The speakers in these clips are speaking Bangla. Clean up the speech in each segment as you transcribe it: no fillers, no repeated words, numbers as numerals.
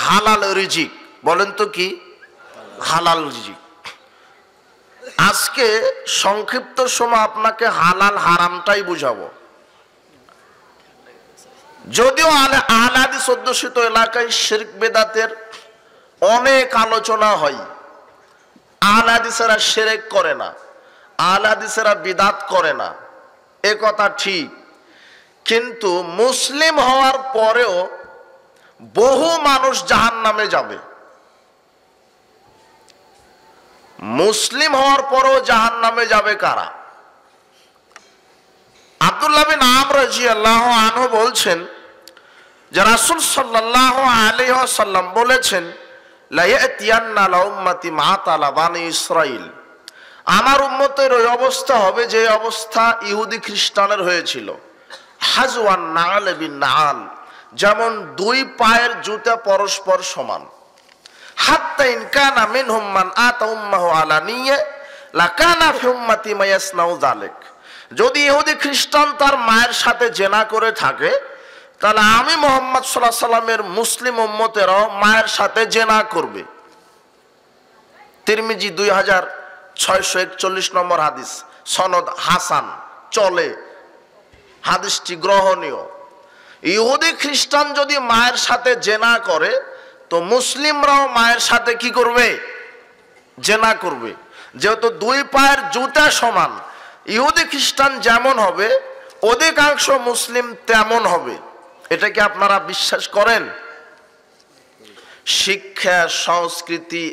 হালাল রিজিক। বলেন তো কি হালাল রিজিক? আজকে সংক্ষিপ্ত সময় আপনাকে হালাল হারামটাই বুঝাবো। যদিও আহলে হাদিস অধ্যুষিত এলাকায় শিরক বেদাতের অনেক আলোচনা হয়। আহলে হাদিসেরা শিরক করে না, আহলে হাদিসেরা বিদআত করে না, এ কথা ঠিক। কিন্তু মুসলিম হওয়ার পরেও বহু মানুষ জাহান্নামে যাবে। মুসলিম হওয়ার পরেও জাহান্নামে যাবে কারা? আব্দুল্লাহ বিন আমর রাদিয়াল্লাহু আনহু বলছেন যে রাসূল সাল্লাল্লাহু আলাইহি ওয়াসাল্লাম বলেছেন, লা ইয়াতিয়ান্না লা উম্মতি মা তালা বানি ইসরাইল, আমার উম্মতের ওই অবস্থা হবে যে অবস্থা ইহুদি খ্রিস্টানের হয়েছিল। হাজওয়ান নাল বিন নাল, যেমন দুই পায়ের জুতা পরস্পর সমান। হাত্তা ইন কানা মিনহুম মান আতা উম্মাহু আলানিয়া লাকানা ফি উম্মতি মা ইয়াসনাউ যালিক, যদি ইহুদি খ্রিস্টান তার মায়ের সাথে জেনা করে থাকে, তাহলে আমি মুহাম্মদ সাল্লাল্লাহু আলাইহি সাল্লামের মুসলিম উম্মতেরাও মায়ের সাথে জেনা করবে। তিরমিজি 2641 নম্বর হাদিস, সনদ হাসান, চলে, হাদিসটি গ্রহণীয়। ইহুদি খ্রিস্টান যদি মায়ের সাথে জেনা করে, তো মুসলিমরাও মায়ের সাথে কি করবে? জেনা করবে। যেহেতু দুই পায়ের জুতা সমান, ইহুদি খ্রিস্টান যেমন হবে অধিকাংশ মুসলিম তেমন হবে। এটা কি আপনারা বিশ্বাস করেন? শিক্ষা, সংস্কৃতি,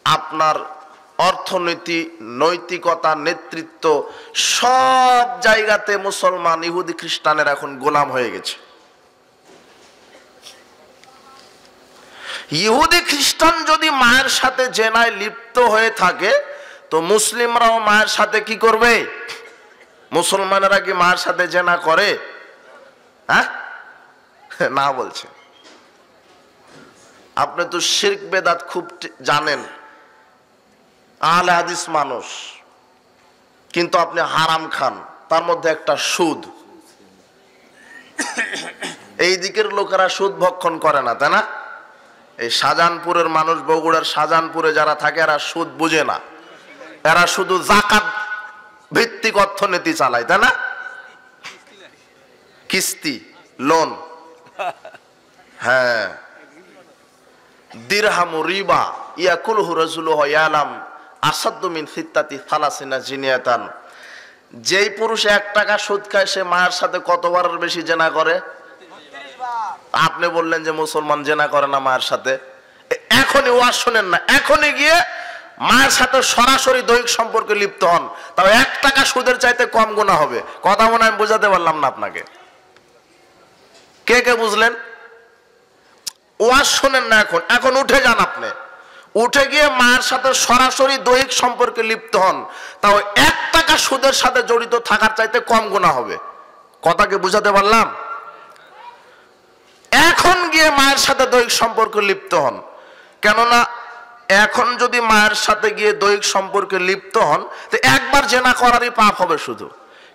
আপনার অর্থনীতি, নৈতিকতা, নেতৃত্ব, সব জায়গাতে মুসলমান ইহুদি খ্রিস্টানের এখন গোলাম হয়ে গেছে। ইহুদি খ্রিস্টান যদি মায়ের সাথে জেনায় লিপ্ত হয়ে থাকে, তো মুসলিমরাও মায়ের সাথে কি করবে? মুসলমানেরা কি মায়ের সাথে জেনা করে? হ্যাঁ, না বলছে। আপনি তো শিরক বেদাত খুব জানেন, আহলে হাদিস মানুষ, কিন্তু আপনি হারাম খান। তার মধ্যে একটা সুদ। এই দিকের লোকেরা সুদ ভক্ষণ করে না, তাই না? এই শাহজাহানপুরের মানুষ, বগুড়ার শাহজাহানপুরে যারা থাকে, এরা সুদ বুঝে না। এরা শুধু যাকাত ভিত্তিক অর্থনীতি চালায়, তাই না? কিস্তি, লোন, হ্যাঁ, দিরহামু রিবা ইয়াকুলহু রাজুলুহু ইয়ালাম আসাদ্দু মিন সিত্তাতি সালাসিনা জিনিয়াতান। যেই পুরুষ 1 টাকা সুদ খায়, সে মায়ের সাথে কতবারের বেশি জেনা করে? আপনি বললেন যে মুসলমান জেনা করে না মায়ের সাথে। এখনই ওয়াজ শুনেন না, এখনই গিয়ে মায়ের সাথে সরাসরি দৈহিক সম্পর্কে লিপ্ত হন, তাও 1 টাকা সুদের চাইতে কম গুনাহ হবে। কথা মনে আমি বোঝাতে পারলাম না আপনাকে? কে কে বুঝলেন? ওয়াজ শুনেন না, এখন উঠে যান। আপনি উঠে গিয়ে মায়ের সাথে সরাসরি দৈহিক সম্পর্কে লিপ্ত হন, তাও 1 টাকা সুদের সাথে জড়িত থাকার চাইতে কম গুনাহ হবে। কথাকে বুঝাতে পারলাম? এখন গিয়ে মায়ের সাথে দৈহিক সম্পর্কে লিপ্ত হন, কেননা এখন যদি মায়ের সাথে গিয়ে দৈহিক সম্পর্কে লিপ্ত হন, তো একবার জেনা করারই পাপ হবে শুধু।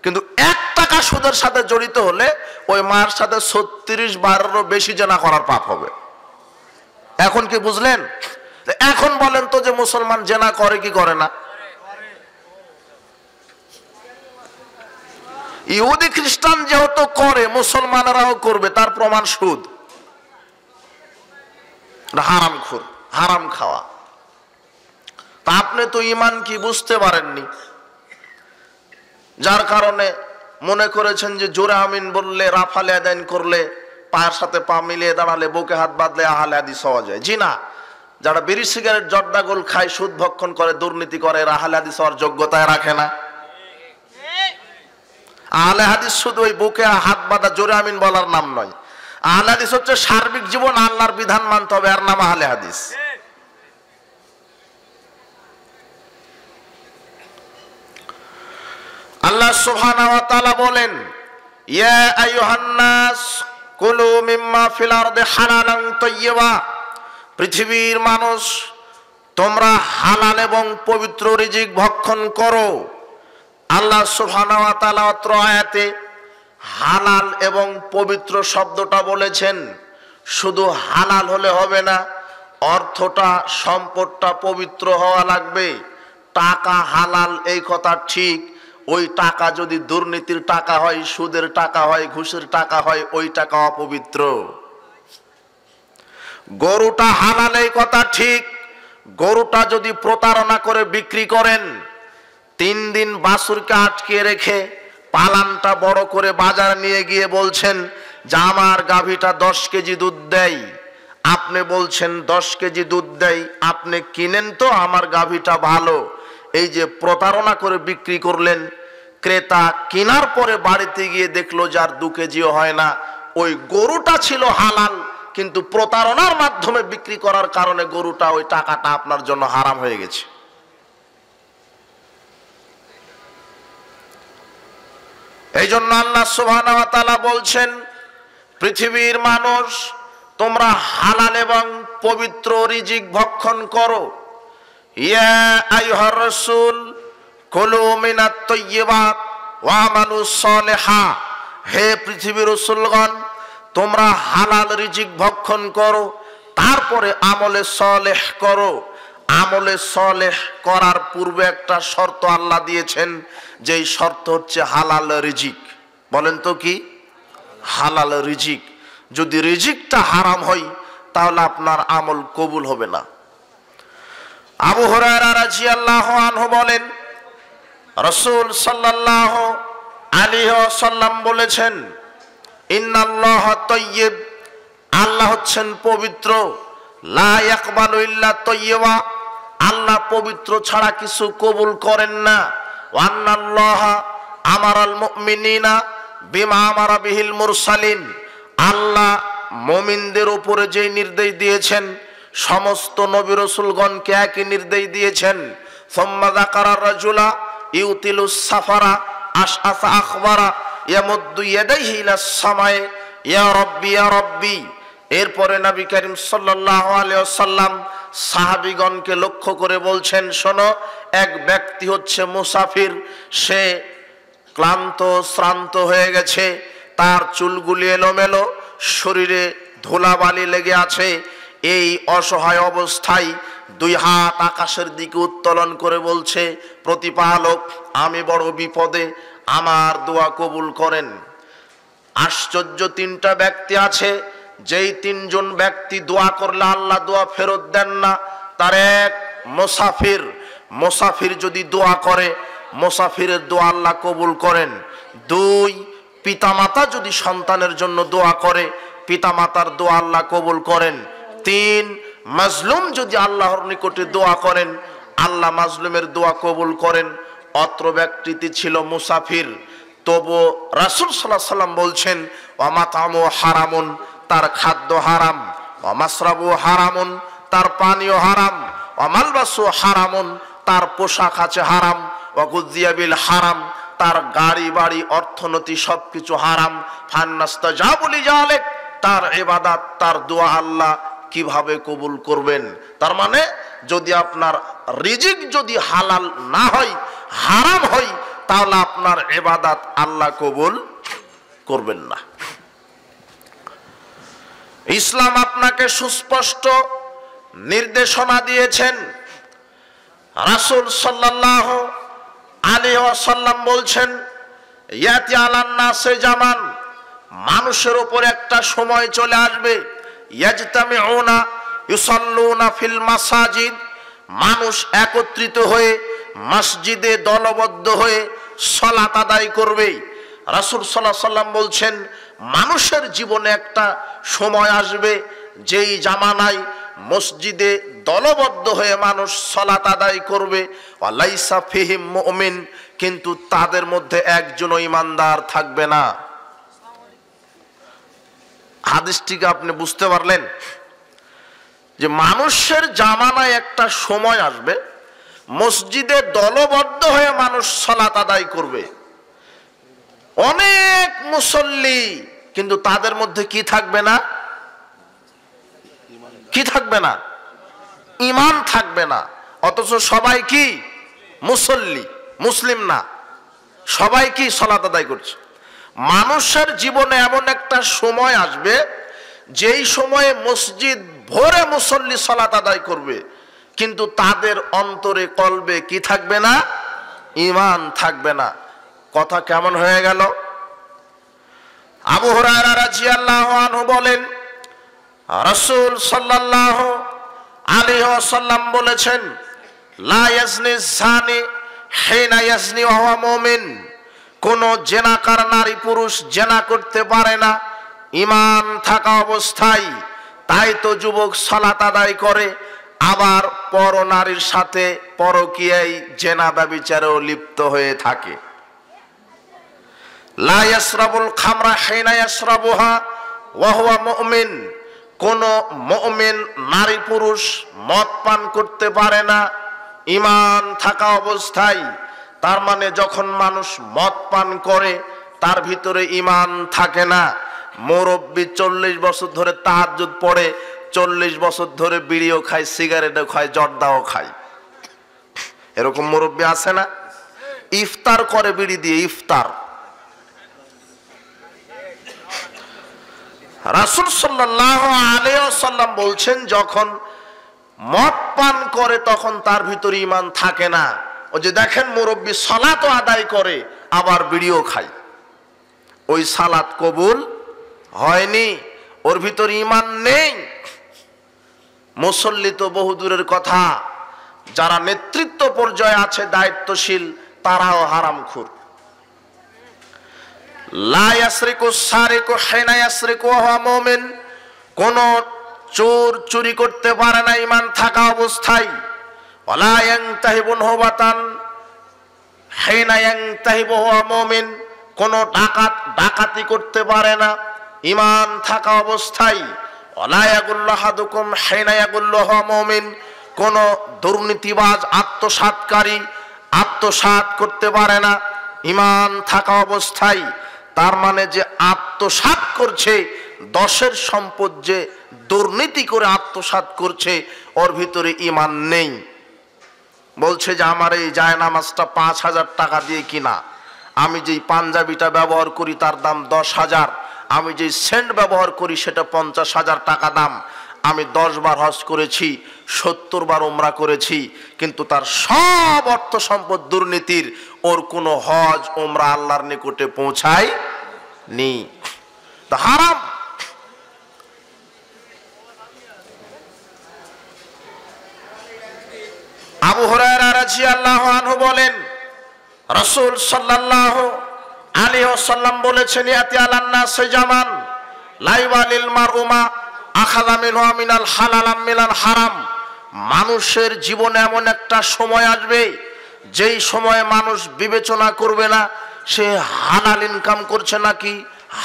কিন্তু 1 টাকা সুদের সাথে জড়িত হলে ওই মায়ের সাথে 36 বারেরও বেশি জেনা করার পাপ হবে। এখন কি বুঝলেন? এখন বলেন তো যে মুসলমান জেনা করে কি করে না? ইহুদি খ্রিস্টান যেহেতু করে, মুসলমানেরাও করবে, তার প্রমাণ সুদ। হারামখোর, হারাম খাওয়া। তা আপনি তো ঈমান কি বুঝতে পারেননি, যার কারণে মনে করেছেন যে জোরে আমিন বললে, রাফালে আদান করলে, পায়ের সাথে পা মিলিয়ে দাঁড়ালে, বুকে হাত বাঁধলে আহলে হাদিস হওয়া যায়। জি না, যারা বিড়ি সিগারেট জর্দা গোল খায়, সুদ ভক্ষণ করে, দুর্নীতি করে, এরা আহলে হাদিস হওয়ার যোগ্যতায় রাখে না। আহলে হাদিস শুধু ওই বুকে হাত বাঁধা জোরে আমিন বলার নাম নয়। আহলে হাদিস হচ্ছে সার্বিক জীবন আল্লাহর বিধান মানতে হবে, আর নাম আহলে হাদিস। আল্লাহ সুবহানাহু ওয়া তাআলা বলেন, ইয়া আইয়ুহান নাস কুলু মিম্মা ফিল আরদি হালালান তাইয়্যিবা, পৃথিবীর মানুষ, তোমরা হালাল এবং পবিত্র রিজিক ভক্ষণ করো। আল্লাহ সুবহানাহু ওয়া তাআলা অত্র আয়াতে হালাল এবং পবিত্র শব্দটা বলেছেন। শুধু হালাল হলে হবে না, অর্থটা সম্পদটা পবিত্র হওয়া লাগবে। টাকা হালাল এই কথা ঠিক, ওই টাকা যদি দুর্নীতির টাকা হয়, সুদের টাকা হয়, ঘুষের টাকা হয়, ওই টাকা অপবিত্র। গরুটা হালাল এই কথা ঠিক, গরুটা যদি প্রতারণা করে বিক্রি করেন, 3 দিন বাছুরকে আটকে রেখে পালানটা বড় করে বাজার নিয়ে গিয়ে বলছেন যে আমার গাভীটা 10 কেজি দুধ দেয়, আপনি বলছেন 10 কেজি দুধ দেয়, আপনি কিনেন তো, আমার গাভীটা ভালো। এই যে প্রতারণা করে বিক্রি করলেন, ক্রেতা কেনার পরে বাড়িতে গিয়ে দেখলো যার 2 কেজিও হয় না, ওই গরুটা ছিল হালাল, কিন্তু প্রতারণার মাধ্যমে বিক্রি করার কারণে গরুটা, ওই টাকাটা আপনার জন্য হারাম হয়ে গেছে। এই জন্য আল্লাহ সুবহানাহু ওয়া তাআলা বলছেন, পৃথিবীর মানুষ তোমরা হালাল এবং পবিত্র রিজিক ভক্ষণ করো। ইয়া আইয়ুহার রাসূল কুলু মিনাত তাইয়্যিবাত ওয়া আমালু সালিহা, হে পৃথিবীর রাসূলগণ তোমরা হালাল রিজিক ভক্ষণ করো, তারপরে আমলে সালেহ করো। আমলে সালেহ করার পূর্বে একটা শর্ত আল্লাহ দিয়েছেন, যেই শর্ত হচ্ছে হালাল রিজিক। বলেন তো কি? হালাল রিজিক। যদি রিজিকটা হারাম হয় তাহলে আপনার আমল কবুল হবে না। আবু হুরায়রা রাদিয়াল্লাহু আনহু বলেন, রাসূল সাল্লাল্লাহু আলাইহি ওয়াসাল্লাম বলেছেন, ইন্নাল্লাহা তাইয়্যিব, আল্লাহ হচ্ছেন পবিত্র, লা ইয়াকবালু ইল্লা তাইয়্যিবা, আল্লাহ পবিত্র ছাড়া কিছু কবুল করেন না। ওয়া আন্নাল্লাহা আমারাল মুমিনিনা বিমা আমারা বিহিল মুরসালিন, আল্লাহ মুমিনদের উপরে যেই নির্দেশ দিয়েছেন সমস্ত নবী রাসূলগণকে একই নির্দেশ দিয়েছেন। সুম্মা যাকারা রাজুলা ইউতিলুস সাফারা আশআসা আখবারা ইয়ামুদ্দু ইয়াদাইহি ইলাস সামায়ে ইয়া রাব্বি ইয়া রাব্বি। এরপরে নবী করিম সাল্লাল্লাহু আলাইহি ওয়াসাল্লাম সাহাবীগণকে লক্ষ্য করে বলছেন, শোনো, এক ব্যক্তি হচ্ছে মুসাফির, সে ক্লান্ত শ্রান্ত হয়ে গেছে, তার চুলগুলি এলোমেলো, শরীরে ধুলাবালি লেগে আছে। এই অসহায় অবস্থায় 2 হাত আকাশের দিকে উত্তোলন করে বলছে, প্রতিপালক আমি বড় বিপদে, আমার দোয়া কবুল করেন। আশ্চর্য 3টা ব্যক্তি আছে, যেই 3 জন ব্যক্তি দোয়া করলে আল্লাহ দোয়া ফেরত দেন না। তার এক মুসাফির, মুসাফির যদি দোয়া করে মুসাফিরের দোয়া আল্লাহ কবুল করেন। 2 পিতামাতা যদি সন্তানের জন্য দোয়া করে পিতামাতার দোয়া আল্লাহ কবুল করেন। 3 মাজলুম যদি আল্লাহর নিকটে দোয়া করেন আল্লাহ মাজলুমের দোয়া কবুল করেন। অত্র ব্যক্তিটি ছিল মুসাফির, তবু রাসূল সাল্লাল্লাহু আলাইহি ওয়াসাল্লাম বলছেন, ওয়া মাতামু হারামুন, তার খাদ্য হারাম, ওয়া মাসরাবু হারামুন, তার পানীয় হারাম, ওয়া মালবাসু হারামুন, তার পোশাক আছে হারাম, ওয়া গুযিয়া বিল হারাম, তার গাড়ি বাড়ি অর্থনীতি সবকিছু হারাম। ফান্নাস্তাজাবু লিযালিক, তার ইবাদত তার দোয়া আল্লাহ কিভাবে কবুল করবেন? তার মানে যদি আপনার রিজিক যদি হালাল না হয়, হারাম হয়, তাহলে আপনার ইবাদত আল্লাহ কবুল করবেন না। ইসলাম আপনাকে সুস্পষ্ট নির্দেশনা দিয়েছেন। রাসূল সাল্লাল্লাহু আলাইহি ওয়াসাল্লাম বলছেন, ইয়াতি আলান নাসে জামান, মানুষের উপর একটা সময় চলে আসবে, ইয়াজতামিউনা ইউসাল্লুনা ফিল মাসাজিদ, মানুষ একত্রিত হয়ে মসজিদে দলবদ্ধ হয়ে সালাত আদায় করবে। রাসূল সাল্লাল্লাহু আলাইহি ওয়াসাল্লাম বলছেন, মানুষের জীবনে একটা সময় আসবে যেই জামানায় মসজিদে দলবদ্ধ হয়ে মানুষ সালাত আদায় করবে, ওয়ালাইসা ফিহিম মুমিন, কিন্তু তাদের মধ্যে একজনও ঈমানদার থাকবে না। হাদিসটিকে আপনি বুঝতে পারলেন যে মানুষের জামানায় একটা সময় আসবে মসজিদে দলবদ্ধ হয়ে মানুষ সালাত আদায় করবে, অনেক মুসল্লি, কিন্তু তাদের মধ্যে কি থাকবে না? কি থাকবে না? ঈমান থাকবে না। অথচ সবাই কি মুসল্লি, মুসলিম না, সবাই কি সালাত আদায় করছে। মানুষের জীবনে এমন একটা সময় আসবে যেই সময়ে মসজিদ ভরে মুসল্লি সালাত আদায় করবে, কিন্তু তাদের অন্তরে কলবে কি থাকবে না? ঈমান থাকবে না। কথা কেমন হয়ে গেল? আবু হুরায়রা রাদিয়াল্লাহু আনহু বলেন, রাসূল সাল্লাল্লাহু আলাইহি ওয়াসাল্লাম বলেছেন, লা ইয়াজনি যানি হিনা ইয়াজনি ওয়া হুয়া মুমিন। কোন জেনাকার নারী পুরুষ জেনা করতে পারে না ঈমান থাকা অবস্থায়। তাই তো যুবক সালাত আদায় করে, আবার পর নারীর সাথে পরকীয়ায় জেনা ব্যভিচারেও লিপ্ত হয়ে থাকে। লা ইয়াশরাবুল খামরা হিনা ইয়াশরাবুহা ওয়া হুয়া মুমিন। কোন মুমিন নারী পুরুষ মদ পান করতে পারে না ঈমান থাকা অবস্থায়। তার মানে যখন মানুষ মদ পান করে তার ভিতরে ঈমান থাকে না। মুরব্বী 40 বছর ধরে তাহাজ্জুদ পড়ে, 40 বছর ধরে বিড়িও খায়, সিগারেটও খায়, জর্দাও খায়। এরকম মুরব্বী আছে না? ইফতার করে বিড়ি দিয়ে, ইফতার। রাসূল সাল্লাল্লাহু আলাইহি ওয়াসাল্লাম বলছেন, যখন মদ পান করে তখন তার ভিতরে ঈমান থাকে না। ওই যে দেখেন মুরব্বী সালাতও আদায় করে আবার বিড়িও খায়, ওই সালাত কবুল হয়নি, ওর ভিতরে ঈমান নেই। মুসল্লি তো বহু দূরের কথা, যারা নেতৃত্ব পর্যায়ে আছে, দায়িত্বশীল, তারাও হারামখোর। লা ইয়াসরিকু সারিকু হিনা ইয়াসরিকু ওয়া হুয়া মুমিন। কোন চোর চুরি করতে পারে না ঈমান থাকা অবস্থায়। ওয়ালা ইয়ানতাহিবু নুহবাতান হিনা ইয়ানতাহিবু ওয়া হুয়া মুমিন। কোন ডাকাত ডাকাতি করতে পারে না ঈমান থাকা অবস্থায়। ওয়ালা ইয়াগুল্লু আহাদুকুম হিনা ইয়াগুল্লু ওয়া হুয়া মুমিন। কোন দুর্নীতিবাজ আত্মসাৎকারী আত্মসাৎ করতে পারে না ঈমান থাকা অবস্থায়। তার মানে যে আত্মসাৎ করছে, 10-এর সম্পদ যে দুর্নীতি করে আত্মসাৎ করছে, ওর ভিতরে ঈমান নেই। বলছে যে আমার এই জায়নামাজটা 5,000 টাকা দিয়ে কিনা, আমি যেই পাঞ্জাবিটা ব্যবহার করি তার দাম 10,000, আমি যেই সেন্ট ব্যবহার করি সেটা 50,000 টাকা দাম, আমি 10 বার হজ করেছি, 70 বার উমরা করেছি, কিন্তু তার সব অর্থ সম্পদ দুর্নীতির, ওর কোনো হজ উমরা আল্লাহর নিকটে পৌঁছায় নি, তা হারাম। আবু হুরায়রা রাদিয়াল্লাহু আনহু বলেন, রাসূল সাল্লাল্লাহু আলাইহি ওয়াসাল্লাম বলেছেন, ইয়াতি আলান নাস জামান লা ইবালিল মারউমা আখাযা মিনহু মিনাল হালাল মিনাল হারাম। মানুষের জীবনে এমন একটা সময় আসবে যেই সময়ে মানুষ বিবেচনা করবে না সে হালাল ইনকাম করছে নাকি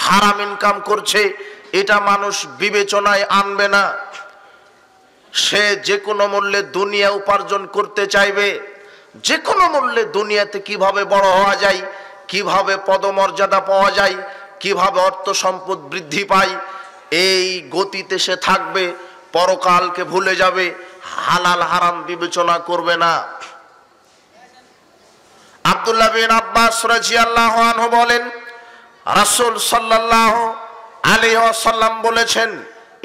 হারাম ইনকাম করছে, এটা মানুষ বিবেচনায় আনবে না। সে যে কোনো মূল্যে দুনিয়া উপার্জন করতে চাইবে, যে কোনো মূল্যে দুনিয়াতে কিভাবে বড় হওয়া যায়, কিভাবে পদমর্যাদা পাওয়া যায়, কিভাবে অর্থ সম্পদ বৃদ্ধি পায়, এই গতিতে সে থাকবে, পরকালকে ভুলে যাবে, হালাল হারাম বিবেচনা করবে না। আব্দুল্লাহ বিন আব্বাস রাদিয়াল্লাহু আনহু বলেন, রাসূল সাল্লাল্লাহু আলাইহি ওয়াসাল্লাম বলেছেন,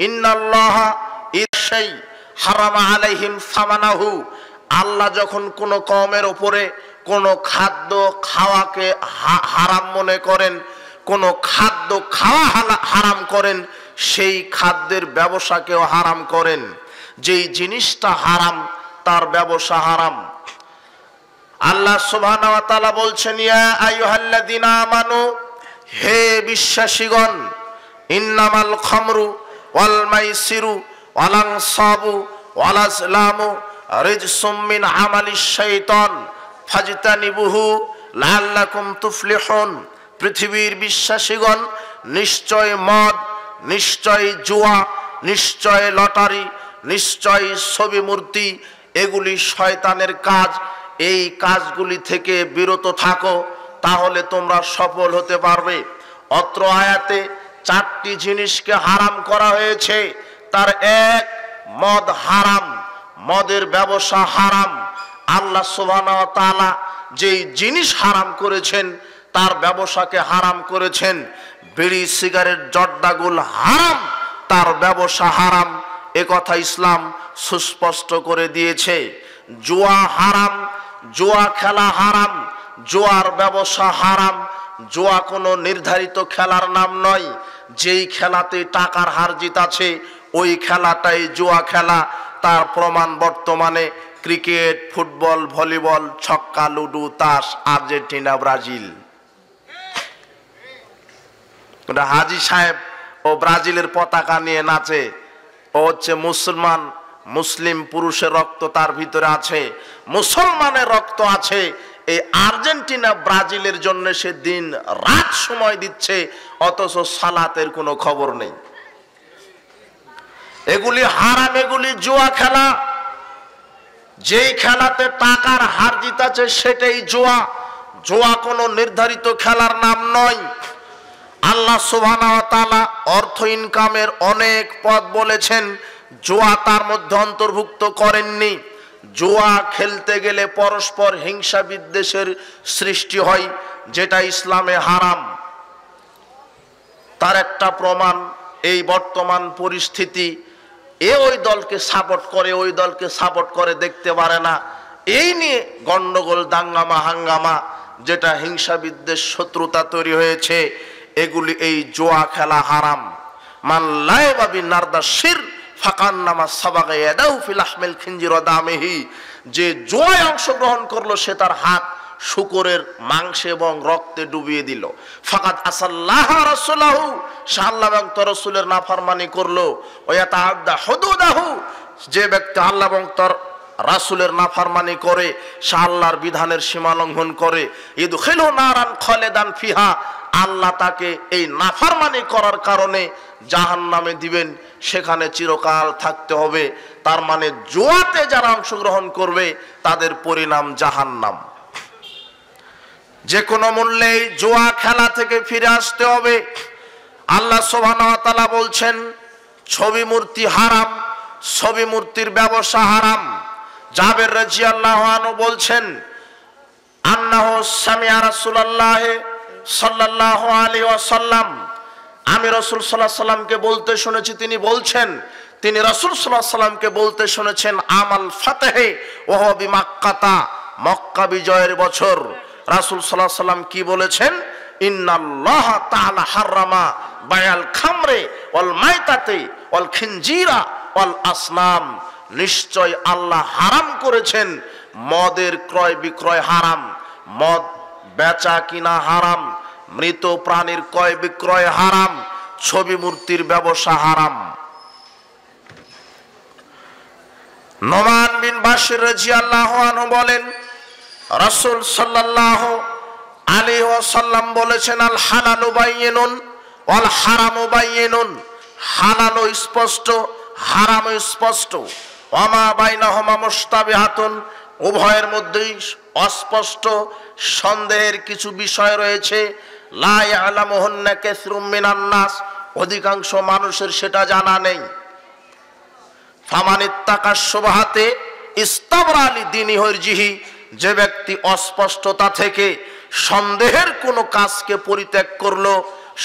ইন্নাল্লাহা ইশাই হারামা আলাইহিম সামানাহু। আল্লাহ যখন কোন কওমের উপরে কোন খাদ্য খাওয়াকে হারাম মনে করেন, কোন খাদ্য খাওয়া হারাম করেন, সেই খাদ্যের ব্যবসাকেও হারাম করেন। যেই জিনিসটা হারাম তার ব্যবসা হারাম। আল্লাহ সুবহানাহু ওয়া তাআলা বলছেন, ইয়া আইয়ুহাল্লাযীনা আমানু, হে বিশ্বাসীগণ, ইন্নামাল খামরু ওয়াল মাইসিরু ওয়াল আনসাবু ওয়াল আজলামু রিজসুম মিন আমালিশ শাইতান ফাজতানিবুহু লাআল্লাকুম তুফলিহুন। পৃথিবীর বিশ্বাসীগণ, নিশ্চয় মদ, নিশ্চয় জুয়া, নিশ্চয় লটারি, নিশ্চয় ছবি মূর্তি, এগুলি শয়তানের কাজ। এই কাজগুলি থেকে বিরত থাকো, তাহলে তোমরা সফল হতে পারবে। অত্র আয়াতে 4টি জিনিসকে হারাম করা হয়েছে। তার এক, মদ হারাম, মদের ব্যবসা হারাম। আল্লাহ সুবহানাহু ওয়া তাআলা যেই জিনিস হারাম করেছেন তার ব্যবসাকে হারাম করেছেন। বিড়ি সিগারেট জর্দাগুল হারাম, তার ব্যবসা হারাম, এ কথা ইসলাম সুস্পষ্ট করে দিয়েছে। জুয়া হারাম, জুয়া খেলা হারাম, জুয়ার ব্যবসা হারাম। জুয়া কোনো নির্ধারিত খেলার নাম নয়। যেই খেলাতে টাকার হার জিত আছে ওই খেলাটাই জুয়া খেলা। তার প্রমাণ বর্তমানে ক্রিকেট, ফুটবল, ভলিবল, ছক্কা, লুডু, তাস, আর্জেন্টিনা, ব্রাজিল। হাজি সাহেব ও ব্রাজিলের পতাকা নিয়ে নাচে, ও হচ্ছে মুসলমান, মুসলিম পুরুষের রক্ত তার ভিতরে আছে, মুসলমানের রক্ত আছে। এই আর্জেন্টিনা ব্রাজিলের জন্য সে দিন রাত সময় দিচ্ছে, অথচ সালাতের কোনো খবর নেই। এগুলি হারাম, এগুলি জুয়া খেলা। যেই খেলাতে টাকার হার জিত আছে সেটাই জুয়া। জুয়া কোনো নির্ধারিত খেলার নাম নয়। আল্লাহ সুবহানাহু ওয়া তাআলা অর্থ ইনকামের অনেক পথ বলেছেন, জুয়া তার মধ্যে অন্তর্ভুক্ত করেননি। জুয়া খেলতে গেলে পরস্পর হিংসা বিদ্বেষের সৃষ্টি হয়, যেটা ইসলামে হারাম। তার একটা প্রমাণ এই বর্তমান পরিস্থিতি। ওই দলকে সাপোর্ট করে, ওই দলকে সাপোর্ট করে, দেখতে পারে না। এই নিয়ে গন্ডগোল, দাঙ্গামা, হাঙ্গামা, যেটা হিংসা বিদ্বেষ, শত্রুতা তৈরি হয়েছে, এগুলি এই জুয়া খেলা হারাম। মান লাইবা বিনারদা শির ফাকান্নামা সাবাগা ইয়াদাহু ফি লাহমিল খিনজির ওয়া দামিহি। যে জুয়ায় অংশগ্রহণ করলো সে তার হাত শুকরের মাংসে এবং রক্তে ডুবিয়ে দিল। ফাকাদ আসাল্লাহ রাসূলাহু, সে আল্লাহ এবং তার রাসূলের নাফরমানি করলো। ওয়া ইয়াতাআদ্দা হুদুদাহু, যে ব্যক্তি আল্লাহ এবং তার রাসূলের নাফরমানি করে, সে আল্লাহর বিধানের সীমা লঙ্ঘন করে। ইদখিলু নারান খালিদান ফিহা, আল্লাহ তাকে এই নাফরমানি করার কারণে জাহান্নামে দিবেন, সেখানে চিরকাল থাকতে হবে। তার মানে জুয়াতে যারা অংশগ্রহণ করবে তাদের পরিণাম জাহান্নাম। যে কোনো মূল্যে জুয়া খেলা থেকে ফিরে আসতে হবে। আল্লাহ সুবহানাহু ওয়া তাআলা বলছেন ছবি মূর্তি হারাম, ছবি মূর্তির ব্যবসা হারাম। জাবের রাদিয়াল্লাহু আনহু বলছেন আন্নাহু সামিআ রাসূলুল্লাহ সাল্লাল্লাহু আলাইহি ওয়াসাল্লাম, আমি রাসূল সাল্লাল্লাহু আলাইহি ওয়াসাল্লামকে বলতে শুনেছি, তিনি বলছেন, তিনি রাসূল সাল্লাল্লাহু আলাইহি ওয়াসাল্লামকে বলতে শুনেছেন আমাল ফাতহে ওয়া হুয়া বিমাক্কাতা, মক্কা বিজয়ের বছর। রাসূল সাল্লাল্লাহু আলাইহি ওয়াসাল্লাম কি বলেছেন? ইন্নাল্লাহ তাআলা হারামা বায়াল খামরে ওয়াল মাইতাতে ওয়াল খিনজিরা ওয়াল আসনাম, নিশ্চয় আল্লাহ হারাম করেছেন মদের ক্রয় বিক্রয় হারাম, মদ বেচা কিনা হারাম, মৃত প্রাণীর ক্রয় বিক্রয় হারাম, ছবি মূর্তির ব্যবসা হারাম। নোমান বিন বাশির রাদিয়াল্লাহু আনহু বলেন রাসূল সাল্লাল্লাহু আলাইহি ওয়াসাল্লাম বলেছেন আল হালালু বাইয়িনুন ওয়াল হারামু বাইয়িনুন, হালাল স্পষ্ট, হারাম স্পষ্ট। ওয়া মা বাইনাহুমা মুশতাবিহাতুন, উভয়ের মধ্যেই অস্পষ্ট সন্দেহের কিছু বিষয় রয়েছে। লা ইয়ালামুহুন্না কাসরুম মিনান নাস, অধিকাংশ মানুষের সেটা জানা নেই। ফামানিত্তাকা শুবহাতে ইস্তাবরা লিদীনিহি ওয়ারজিহি, যে ব্যক্তি অস্পষ্টতা থেকে সন্দেহের কোনো কাজকে পরিত্যাগ করলো,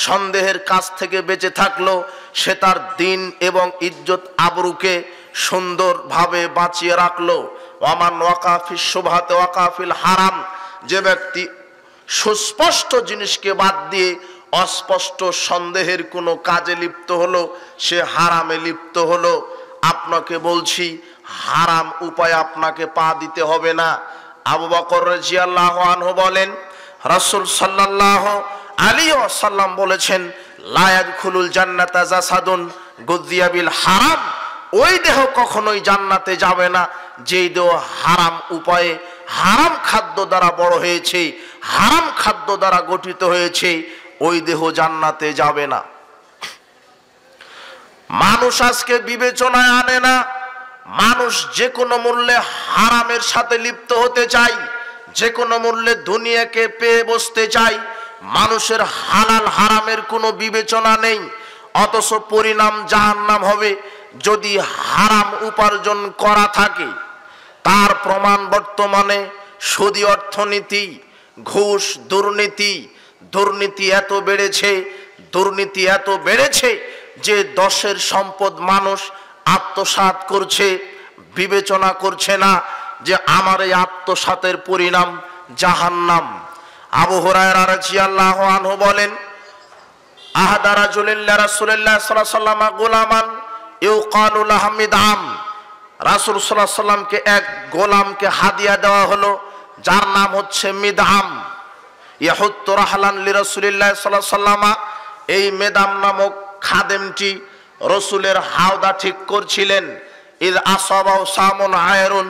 সন্দেহের কাজ থেকে বেঁচে থাকলো, সে তার দিন এবং ইজ্জত আবরুকে সুন্দরভাবে বাঁচিয়ে রাখলো। ওয়ামান ওয়াকাফিস শুবহাতে ওয়াকাফিল হারাম, যে ব্যক্তি সুস্পষ্ট জিনিসকে বাদ দিয়ে অস্পষ্ট সন্দেহের কোনো কাজে লিপ্ত হলো, সে হারামে লিপ্ত হলো। আপনাকে বলছি হারাম উপায় আপনাকে পা দিতে হবে না। আবু বকর রাদিয়াল্লাহু আনহু বলেন রাসূল সাল্লাল্লাহু আলাইহি ওয়াসাল্লাম বলেছেন লা ইয়াদখুলুল জান্নাতা জাসাদুন গুযিয়া বিল হারাম, ওই দেহ কখনোই জান্নাতে যাবে না যেই দেহ হারাম উপায়ে, হারাম খাদ্য দ্বারা বড় হয়েছে, হারাম খাদ্য দ্বারা গঠিত হয়েছে, ওই দেহ জান্নাতে যাবে না। মানুষ আজকে বিবেচনায় আনে না, মানুষ যে কোনো মূল্যে হারামের সাথে লিপ্ত হতে চায়, যে কোনো মূল্যে দুনিয়াকে পেয়ে বসতে চায়। মানুষের হালাল হারামের কোনো বিবেচনা নেই, অথচ পরিণাম জাহান্নাম হবে যদি হারাম উপার্জন করা থাকে। তার প্রমাণ বর্তমানে সুদী অর্থনীতি, ঘুষ, দুর্নীতি। দুর্নীতি এত বেড়েছে, দুর্নীতি এত বেড়েছে যে দশের সম্পদ মানুষ আত্মসাৎ করছে, বিবেচনা করছে না যে আমার এই আত্মসাতের পরিণাম জাহান্নাম। আবু হুরায়রা রাদিয়াল্লাহু আনহু বলেন, আহাদা রাজুলিন লিরাসূলিল্লাহ সাল্লাল্লাহু আলাইহি ওয়াসাল্লাম গোলামান ইউকালু লাহু মিদআম। রাসূল সাল্লাল্লাহু আলাইহি ওয়াসাল্লামকে এক গোলামকে হাদিয়া দেওয়া হলো, যার নাম হচ্ছে মিদআম। ইয়াহুত্তু রাহলান লিরাসূলিল্লাহ সাল্লাল্লাহু আলাইহি ওয়াসাল্লাম। এই মিদআম নামক খাদেমটি রসুলের হাওদা ঠিক করছিলেন। ইদ আসাবাহু সামুন আয়রুন,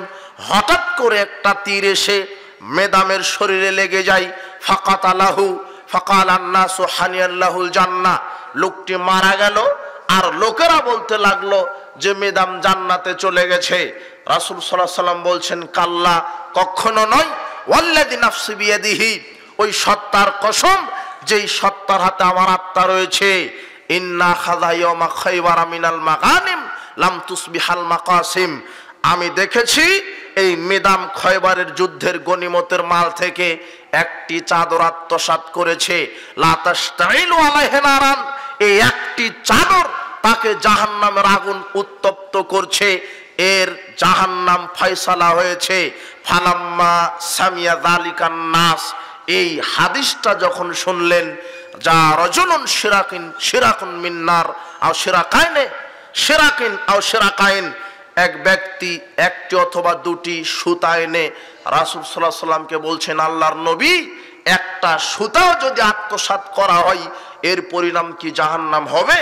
হঠাৎ করে একটা তীর এসে মেদামের শরীরে লেগে যায়। ফাকাতালাহু ফাকালান নাসু হানিয়াল্লাহুল জান্নাহ। লোকটি মারা গেল, আর লোকেরা বলতে লাগলো যে মেদাম জান্নাতে চলে গেছে। রাসূল সাল্লাল্লাহু আলাইহি ওয়াসাল্লাম বলছেন, কাল্লা, কখনো নয়। ওয়াল্লাযী নাফসি বিয়াদিহি, ওই সত্তার কসম যেই সত্তার হাতে আমার আত্মা রয়েছে। ইন্না খাযা ইয়াওমা খায়বারা মিনাল মাগানিম লাম তুসবিহাল মাকাসিম। আমি দেখেছি এই মেদাম খয়বারের যুদ্ধের গনিমতের মাল থেকে একটি চাদর আত্মসাৎ করেছে। লা তাশতাইলু আলাইহি নারান, এই একটি চাদর তাকে জাহান্নামের আগুন উত্তপ্ত করছে। এর জাহান্নাম ফয়সালা হয়েছে। ফালাম্মা সামিয়া যালিকান নাস, এই হাদিসটা যখন শুনলেন, যা রাজুলুন শিরাকুন মিন্নার আও শিরাকাইনে শিরাকিন আও শিরাকাইন, এক ব্যক্তি একটি অথবা দুটি সুতা এনে রাসূল সাল্লাল্লাহু আলাইহি ওয়াসাল্লামকে বলছেন, আল্লাহর নবী, একটা সুতাও যদি আত্মসাৎ করা হয় এর পরিণাম কি জাহান্নাম হবে?